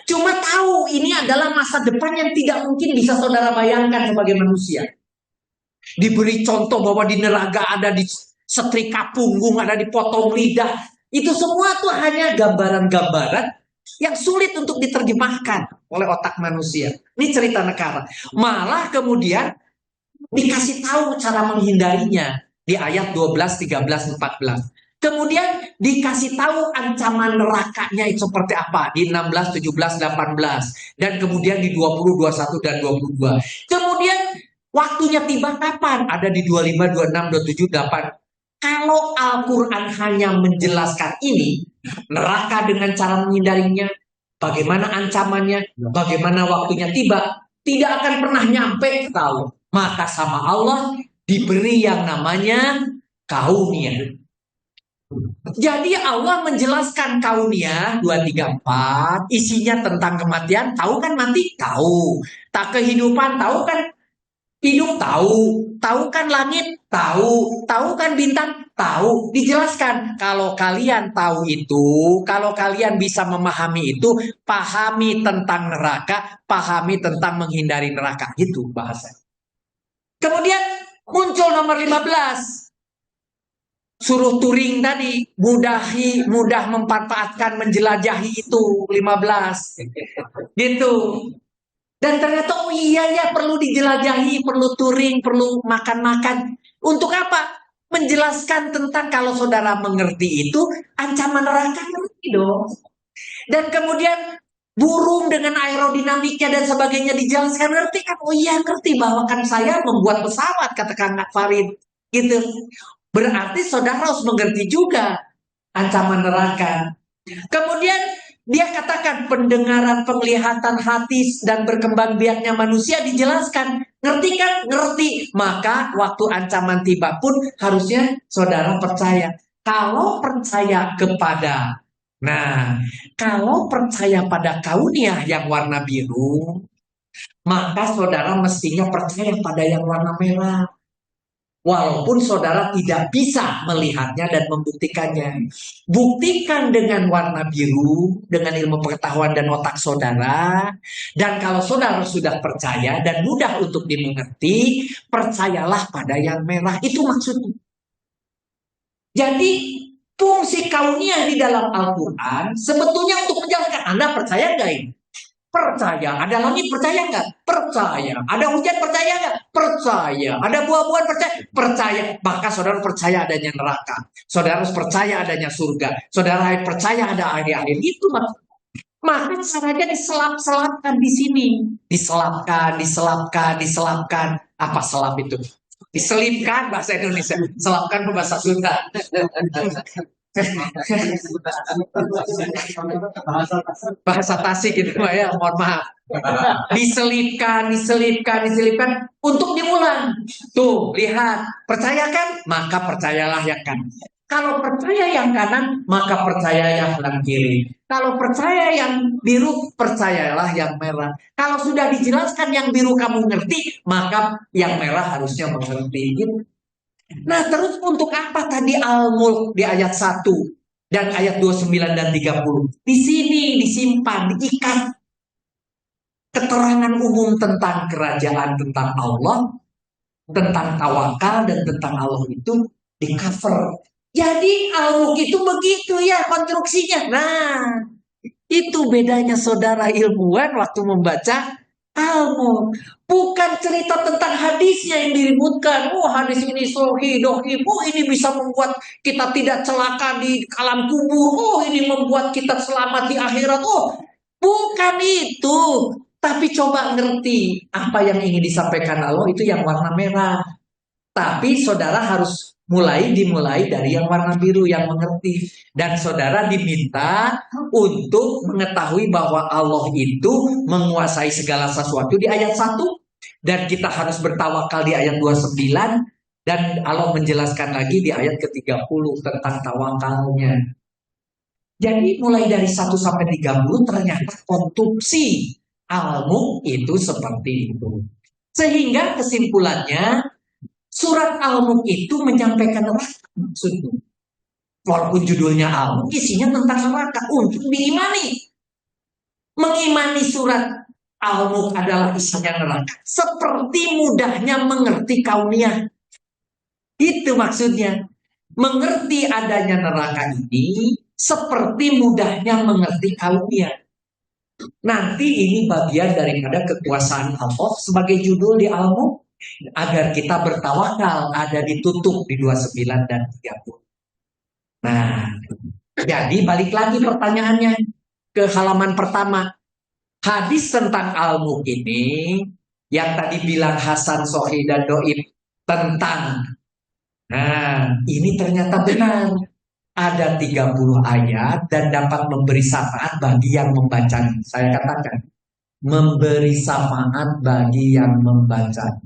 Cuma tahu ini adalah masa depan yang tidak mungkin bisa saudara bayangkan sebagai manusia. Diberi contoh bahwa di neraka ada di setrika punggung, ada dipotong lidah. Itu semua tuh hanya gambaran-gambaran yang sulit untuk diterjemahkan oleh otak manusia. Ini cerita negara. Malah kemudian dikasih tahu cara menghindarinya di ayat 12, 13, 14. Kemudian dikasih tahu ancaman nerakanya itu seperti apa di 16, 17, 18. Dan kemudian di 20, 21, dan 22. Kemudian waktunya tiba kapan? Ada di 25, 26, 27, 8. Kalau Al-Quran hanya menjelaskan ini, neraka dengan cara menghindarinya, bagaimana ancamannya, bagaimana waktunya tiba, tidak akan pernah nyampe tahu. Maka sama Allah diberi yang namanya kauniyah. Jadi Allah menjelaskan kauniyah 2, 3, 4 isinya tentang kematian. Tahu kan mati? Tahu. Tak kehidupan? Tahu kan hidup? Tahu. Tahu kan langit? Tahu. Tahu kan bintang? Tahu. Dijelaskan. Kalau kalian tahu itu, kalau kalian bisa memahami itu, pahami tentang neraka, pahami tentang menghindari neraka. Itu bahasa. Kemudian muncul nomor 15. Suruh Turing tadi mudah memanfaatkan menjelajahi itu 15 gitu. Dan ternyata oh iya ya perlu dijelajahi, perlu Turing, perlu makan-makan. Untuk apa? Menjelaskan tentang kalau saudara mengerti itu ancaman neraka ngerti dong. Dan kemudian burung dengan aerodinamiknya dan sebagainya dijelaskan ngerti kan? Oh iya ngerti bahwa kan saya membuat pesawat kata Kang Farid gitu. Berarti saudara harus mengerti juga ancaman neraka. Kemudian dia katakan pendengaran, penglihatan, hati, dan berkembang biaknya manusia dijelaskan. Ngerti kan? Ngerti. Maka waktu ancaman tiba pun harusnya saudara percaya. Kalau percaya kepada, kalau percaya pada kauniyah yang warna biru, maka saudara mestinya percaya pada yang warna merah. Walaupun saudara tidak bisa melihatnya dan membuktikannya. Buktikan dengan warna biru, dengan ilmu pengetahuan dan otak saudara. Dan kalau saudara sudah percaya dan mudah untuk dimengerti, percayalah pada yang merah. Itu maksudnya. Jadi fungsi kauniyah di dalam Al-Quran sebetulnya untuk menjelaskan. Anda percaya nggak ini? Percaya. Ada langit, percaya nggak? Percaya. Ada hujan, percaya nggak? Percaya. Ada buah-buahan, percaya? Percaya. Maka saudara percaya adanya neraka. Saudara harus percaya adanya surga. Saudara percaya ada akhir-akhir. Itu maka caranya diselap-selapkan di sini. Diselapkan. Apa selap itu? Diselipkan bahasa Indonesia. Selapkan bahasa Sunda. Bahasa Tasik gitu ya, mohon maaf. Diselipkan untuk diulang. Tuh, lihat, percayakan, maka percayalah yang kanan. Kalau percaya yang kanan, maka percaya yang kiri. Kalau percaya yang biru, percayalah yang merah. Kalau sudah dijelaskan yang biru kamu ngerti, maka yang merah harusnya mengerti. Gitu. Nah, terus untuk apa tadi Al-Mulk di ayat 1 dan ayat 29 dan 30? Di sini disimpan, diikat keterangan umum tentang kerajaan, tentang Allah, tentang tawakal, dan tentang Allah itu di cover. Jadi Al-Mulk itu begitu ya konstruksinya. Nah, itu bedanya saudara ilmuwan waktu membaca Al-Mulk. Bukan cerita tentang hadisnya yang diributkan. Oh, hadis ini sahih, dohim. Oh, ini bisa membuat kita tidak celaka di alam kubur. Oh, ini membuat kita selamat di akhirat. Oh, bukan itu. Tapi coba ngerti apa yang ingin disampaikan Allah itu yang warna merah. Tapi saudara harus dimulai dari yang warna biru yang mengerti. Dan saudara diminta untuk mengetahui bahwa Allah itu menguasai segala sesuatu di ayat 1. Dan kita harus bertawakal di ayat 29. Dan Allah menjelaskan lagi di ayat ke-30 tentang tawakalnya. Jadi mulai dari 1 sampai 30 ternyata konstruksi Al-Mulk itu seperti itu. Sehingga kesimpulannya surat Al-Mulk itu menyampaikan neraka maksudnya. Walaupun judulnya Al-Mulk, isinya tentang neraka untuk diimani. Mengimani surat Al-Mulk adalah isinya neraka. Seperti mudahnya mengerti kauniyah. Itu maksudnya. Mengerti adanya neraka ini seperti mudahnya mengerti kauniyah. Nanti ini bagian daripada kekuasaan Allah sebagai judul di Al-Mulk. Agar kita bertawakal, ada ditutup di 29 dan 30. Nah, jadi balik lagi pertanyaannya ke halaman pertama. Hadis tentang Al-Mulk ini yang tadi bilang Hasan, Sahih dan Doib tentang. Nah, ini ternyata benar. Ada 30 ayat dan dapat memberi syafaat bagi yang membaca. Saya katakan, memberi syafaat bagi yang membaca.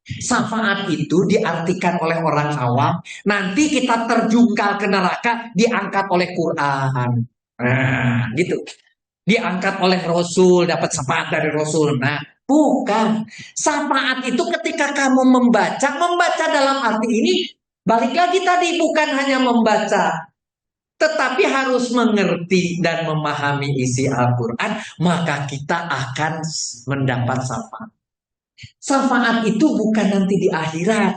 Syafaat itu diartikan oleh orang awam, nanti kita terjungkal ke neraka diangkat oleh Quran. Nah, gitu. Diangkat oleh Rasul, dapat syafaat dari Rasul. Nah, bukan. Syafaat itu ketika kamu membaca dalam arti ini, balik lagi tadi, bukan hanya membaca, tetapi harus mengerti dan memahami isi Al-Quran, maka kita akan mendapat syafaat. Syafaat itu bukan nanti di akhirat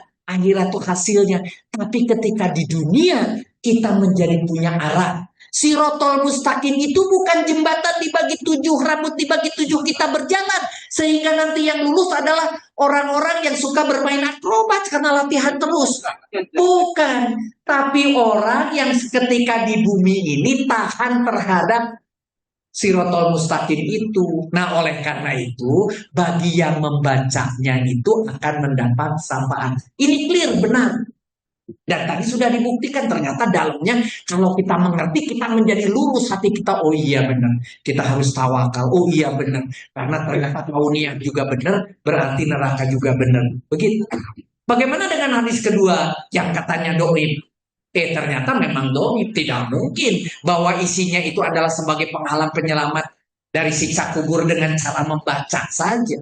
itu hasilnya, tapi ketika di dunia kita menjadi punya arah. Sirotol mustaqim itu bukan jembatan dibagi 7, rambut dibagi 7 kita berjalan, sehingga nanti yang lulus adalah orang-orang yang suka bermain akrobat karena latihan terus. Bukan, tapi orang yang ketika di bumi ini tahan terhadap Sirotol mustaqim itu. Nah, oleh karena itu, bagi yang membacanya itu akan mendapat syafaat. Ini clear, benar. Dan tadi sudah dibuktikan ternyata dalamnya kalau kita mengerti, kita menjadi lurus hati kita. Oh iya benar, kita harus tawakal. Oh iya benar, karena ternyata kauniyah juga benar, berarti neraka juga benar. Begitu. Bagaimana dengan hadis kedua yang katanya doib? Ternyata memang doib, tidak mungkin bahwa isinya itu adalah sebagai penghalang penyelamat dari siksa kubur dengan cara membaca saja.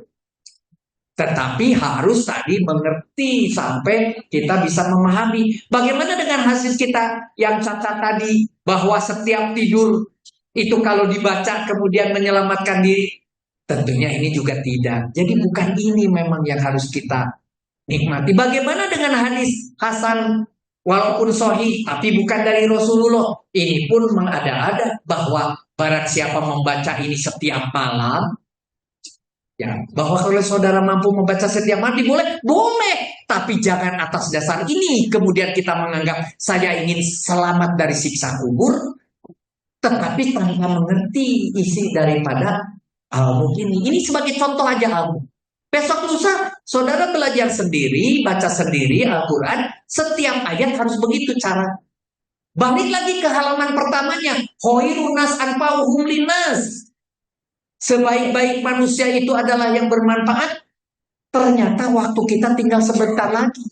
Tetapi harus tadi mengerti sampai kita bisa memahami. Bagaimana dengan hasil kita yang cacat tadi, bahwa setiap tidur itu kalau dibaca kemudian menyelamatkan diri? Tentunya ini juga tidak. Jadi bukan ini memang yang harus kita nikmati. Bagaimana dengan hadis Hasan? Walaupun sahih, tapi bukan dari Rasulullah. Ini pun mengada-ada bahwa barang siapa membaca ini setiap malam, Ya, bahwa kalau saudara mampu membaca setiap mati boleh, boleh. Tapi jangan atas dasar ini kemudian kita menganggap saya ingin selamat dari siksa kubur, tetapi tanpa mengerti isi daripada ilmu ini. Ini sebagai contoh aja ilmu. Besok lusa saudara belajar sendiri, baca sendiri Al-Quran, setiap ayat harus begitu cara. Balik lagi ke halaman pertamanya, khairunas anfa'uhum linnas. Sebaik-baik manusia itu adalah yang bermanfaat. Ternyata waktu kita tinggal sebentar lagi.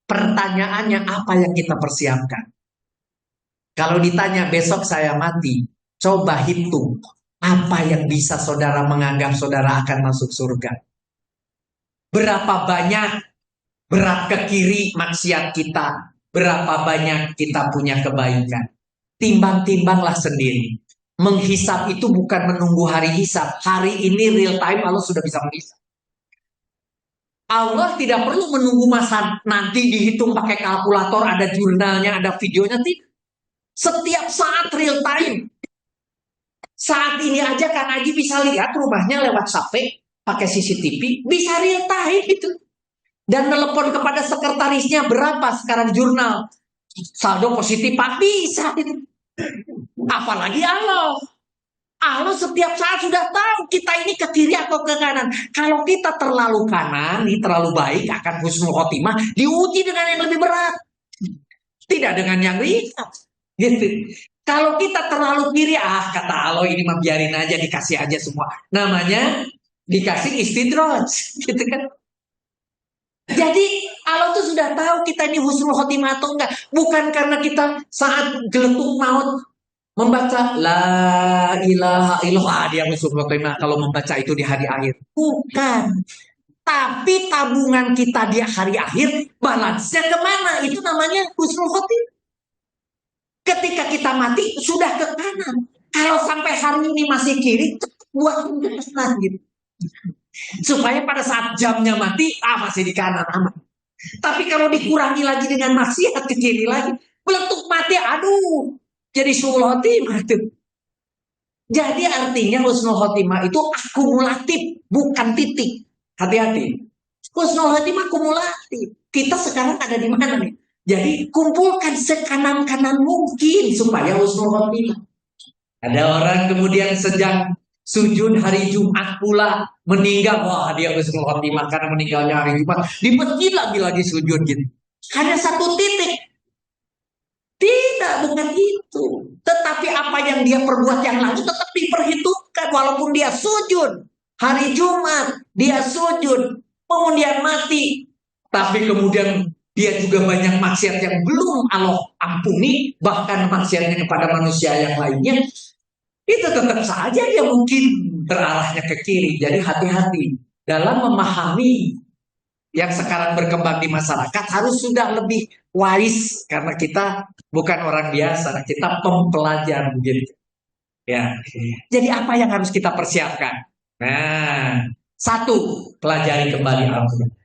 Pertanyaannya apa yang kita persiapkan? Kalau ditanya besok saya mati, coba hitung apa yang bisa saudara menganggap saudara akan masuk surga. Berapa banyak berat ke kiri maksiat kita, berapa banyak kita punya kebaikan. Timbang-timbanglah sendiri. Menghisap itu bukan menunggu hari hisap. Hari ini real time Allah sudah bisa menghisap. Allah tidak perlu menunggu masa nanti dihitung pakai kalkulator, ada jurnalnya, ada videonya. Tidak. Setiap saat real time. Saat ini aja Kang Aji bisa lihat rumahnya lewat HP, pakai CCTV, bisa real time itu. Dan telepon kepada sekretarisnya berapa sekarang jurnal. Saldo positif Pak, bisa itu. Apalagi Allah. Allah setiap saat sudah tahu kita ini ke kiri atau ke kanan. Kalau kita terlalu kanan, terlalu baik akan husnul khotimah, diuji dengan yang lebih berat. Tidak dengan yang ringan. Gitu. Kalau kita terlalu kiri, kata Allah ini mah biarin aja, dikasih aja semua. Namanya dikasih istidraj, gitu kan. Jadi Allah tuh sudah tahu kita ini husnul khotimah atau enggak. Bukan karena kita saat geletuk maut membaca la ilaha illallah dia husnul khotimah kalau membaca itu di hari akhir. Bukan. Tapi tabungan kita di hari akhir balance-nya kemana? Itu namanya husnul khotimah. Ketika kita mati sudah ke kanan. Kalau sampai hari ini masih kiri, buat ke kanan gitu. Supaya pada saat jamnya mati, masih di kanan aman. Tapi kalau dikurangi lagi dengan maksiat ke kiri lagi, meletup mati, aduh, jadi suul khotimah tuh. Jadi artinya husnul khotimah itu akumulatif, bukan titik. Hati-hati. Husnul khotimah akumulatif. Kita sekarang ada di mana nih? Jadi kumpulkan sekanan-kanan mungkin supaya husnul khotimah. Ada orang kemudian sedang sujud hari Jumat pula meninggal, wah dia husnul khotimah karena meninggalnya hari Jumat. Di masjid lagi sujud gitu. Hanya satu titik. Tidak, bukan itu. Tetapi apa yang dia perbuat yang lalu tetap diperhitungkan walaupun dia sujud. Hari Jumat dia sujud, kemudian mati. Tapi kemudian dia juga banyak maksiat yang belum Allah ampuni, bahkan maksiatnya kepada manusia yang lainnya, itu tetap saja dia mungkin berarahnya ke kiri. Jadi hati-hati dalam memahami yang sekarang berkembang di masyarakat, harus sudah lebih wise karena kita bukan orang biasa, kita pempelajar begitu. Ya. Jadi apa yang harus kita persiapkan? Nah, satu, pelajari kembali Al-Quran.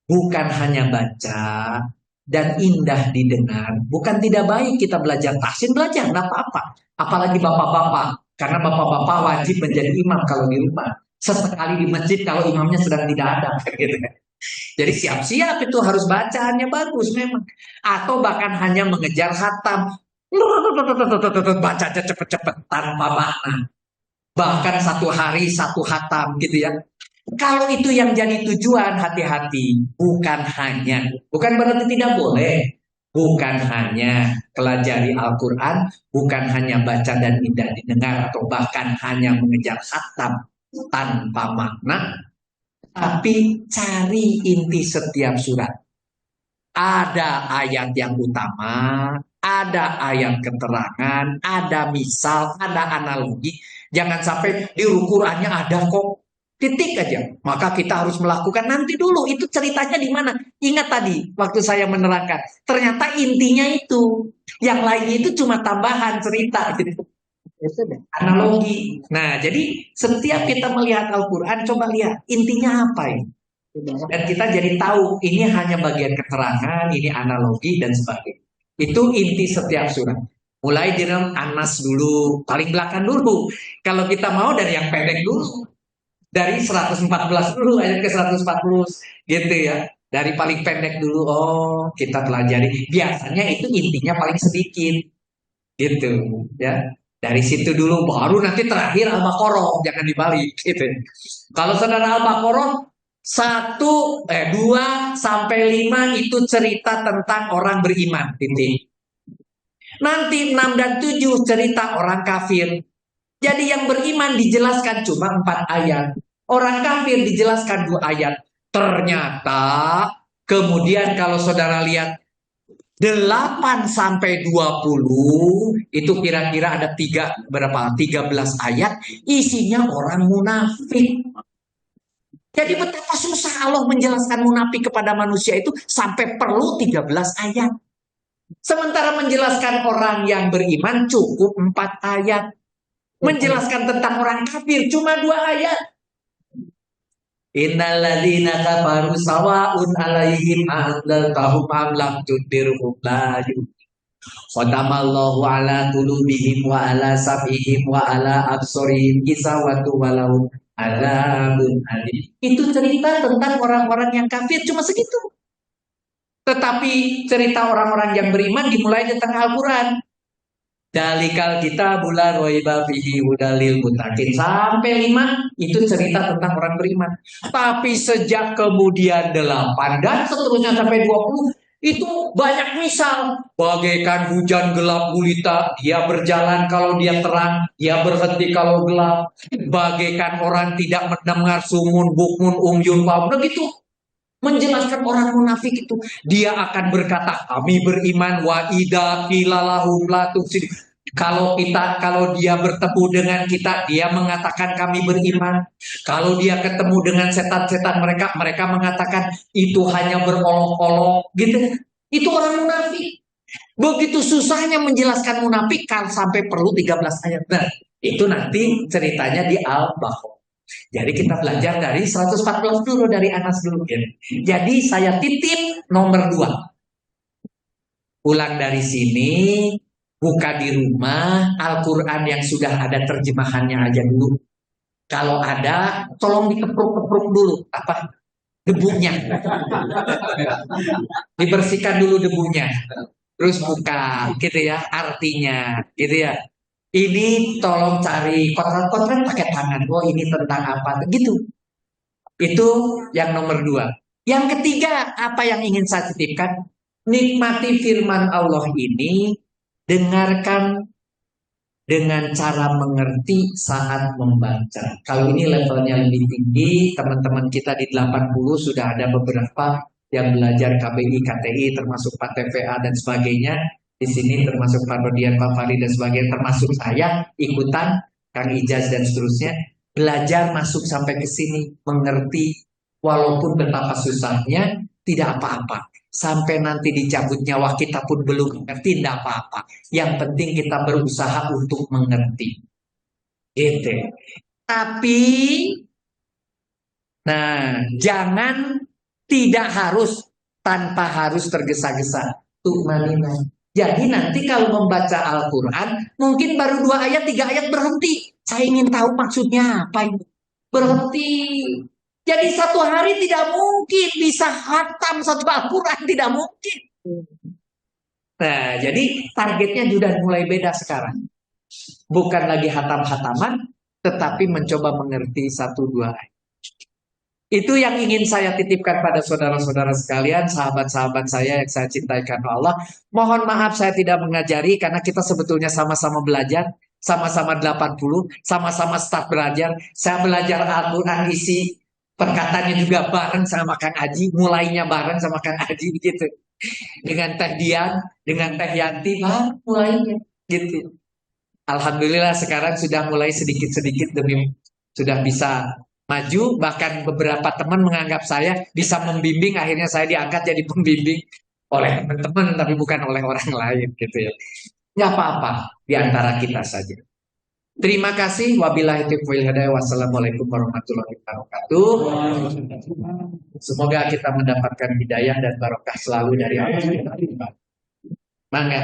Bukan hanya baca dan indah didengar. Bukan tidak baik kita belajar tahsin, belajar, nggak apa-apa. Apalagi bapak-bapak. Karena bapak-bapak wajib menjadi imam kalau di rumah. Sesekali di masjid kalau imamnya sedang tidak ada. Gitu. Jadi siap-siap itu harus bacaannya bagus memang. Atau bahkan hanya mengejar khatam. Baca aja cepet-cepet tanpa makna. Bahkan satu hari satu khatam gitu ya. Kalau itu yang jadi tujuan, hati-hati. Bukan berarti tidak boleh. Bukan hanya pelajari Al-Quran, bukan hanya baca dan indah didengar, atau bahkan hanya mengejar khatam tanpa makna, tapi cari inti setiap surat. Ada ayat yang utama, ada ayat keterangan, ada misal, ada analogi. Jangan sampai di Qurannya ada kok. Titik aja. Maka kita harus melakukan nanti dulu. Itu ceritanya di mana? Ingat tadi waktu saya menerangkan. Ternyata intinya itu. Yang lainnya itu cuma tambahan cerita gitu. Analogi. Nah, jadi setiap kita melihat Al-Quran, coba lihat intinya apa ini. Dan kita jadi tahu ini hanya bagian keterangan, ini analogi dan sebagainya. Itu inti setiap surat. Mulai dari Anas dulu, paling belakang dulu. Kalau kita mau dari yang pendek dulu. Dari 114 dulu, ayat ke 140 gitu ya. Dari paling pendek dulu, oh kita pelajari. Biasanya itu intinya paling sedikit gitu ya. Dari situ dulu baru nanti terakhir Al-Baqarah, jangan dibalik gitu. Kalau saudara Al-Baqarah 2 sampai 5 itu cerita tentang orang beriman, titik. Nanti 6 dan 7 cerita orang kafir. Jadi yang beriman dijelaskan cuma 4 ayat. Orang kafir dijelaskan 2 ayat. Ternyata kemudian kalau saudara lihat 8 sampai 20 itu kira-kira ada 13 ayat isinya orang munafik. Jadi betapa susah Allah menjelaskan munafik kepada manusia itu sampai perlu 13 ayat. Sementara menjelaskan orang yang beriman cukup 4 ayat. Menjelaskan tentang orang kafir cuma 2 ayat. Innalladzina kafaru sawa'un 'alaihim a'anzartahum am lam tundirhum la yu'minun. Khatamallahu 'ala qulubihim wa 'ala sam'ihim wa 'ala absarihim gisawatu walahum 'adzabun alim. Itu cerita tentang orang-orang yang kafir cuma segitu. Tetapi cerita orang-orang yang beriman dimulai tentang Al-Quran. Dalikal kita bulan roiba fihi hudalil mutakin. Sampai 5 itu cerita tentang orang beriman. Tapi sejak kemudian 8 dan seterusnya sampai 20 itu banyak misal. Bagaikan hujan gelap gulita, dia berjalan kalau dia terang, dia berhenti kalau gelap. Bagaikan orang tidak mendengar sumun bukmun umyun fahum. Begitu menjelaskan orang munafik itu, dia akan berkata kami beriman wa idza qila lahum la tufsidu. Kalau dia bertemu dengan kita, dia mengatakan kami beriman. Kalau dia ketemu dengan setan-setan mereka mengatakan itu hanya berolok-olok gitu. Itu orang munafik. Begitu susahnya menjelaskan munafik kalau sampai perlu 13 ayat. Nah, itu nanti ceritanya di Al-Baqarah. Jadi kita belajar dari 114 dulu, dari Anas dulu. Jadi saya titip nomor 2. Pulang dari sini, buka di rumah Al-Quran yang sudah ada terjemahannya aja dulu. Kalau ada, tolong dikepruk-kepruk dulu debunya. Dibersihkan dulu debunya. Terus buka gitu ya, artinya gitu ya. Ini tolong cari kontrak-kontrak pakai tangan. Oh ini tentang apa? Gitu. Itu yang nomor 2. Yang ketiga, apa yang ingin saya titipkan? Nikmati firman Allah ini. Dengarkan dengan cara mengerti saat membaca. Kalau ini levelnya lebih tinggi, teman-teman kita di 80 sudah ada beberapa yang belajar KBI, KTI, termasuk Pak TVA dan sebagainya. Di sini termasuk Pak Rodian, Pak Fari dan sebagainya, termasuk saya ikutan, Kang Ijaz dan seterusnya. Belajar masuk sampai ke sini, mengerti walaupun betapa susahnya, tidak apa-apa. Sampai nanti dicabut nyawa kita pun belum mengerti, tidak apa-apa. Yang penting kita berusaha untuk mengerti. Gitu. Tapi, nah, jangan tidak harus, tanpa harus tergesa-gesa. Tu'manina. Jadi nanti kalau membaca Al-Quran, mungkin baru 2 ayat, 3 ayat berhenti. Saya ingin tahu maksudnya apa ini. Berhenti. Jadi 1 hari tidak mungkin bisa khatam 1 Al-Quran, tidak mungkin. Nah, jadi targetnya sudah mulai beda sekarang. Bukan lagi hatam-hataman, tetapi mencoba mengerti 1-2 ayat. Itu yang ingin saya titipkan pada saudara-saudara sekalian, sahabat-sahabat saya yang saya cintai karena Allah. Mohon maaf saya tidak mengajari karena kita sebetulnya sama-sama belajar, sama-sama 80, sama-sama start belajar. Saya belajar Al-Quran isi perkataannya juga bareng sama Kang Aji, mulainya bareng sama Kang Aji gitu. Dengan Teh Dian, dengan Teh Yanti, mulainya gitu. Alhamdulillah sekarang sudah mulai sedikit-sedikit demi sudah bisa maju, bahkan beberapa teman menganggap saya bisa membimbing, akhirnya saya diangkat jadi pembimbing oleh teman-teman tapi bukan oleh orang lain gitu ya. Nggak apa-apa, di antara kita saja. Terima kasih. Wabillahi taufiq wal hidayah. Wassalamualaikum warahmatullahi wabarakatuh. Semoga kita mendapatkan hidayah dan barokah selalu dari Allah. Mangga.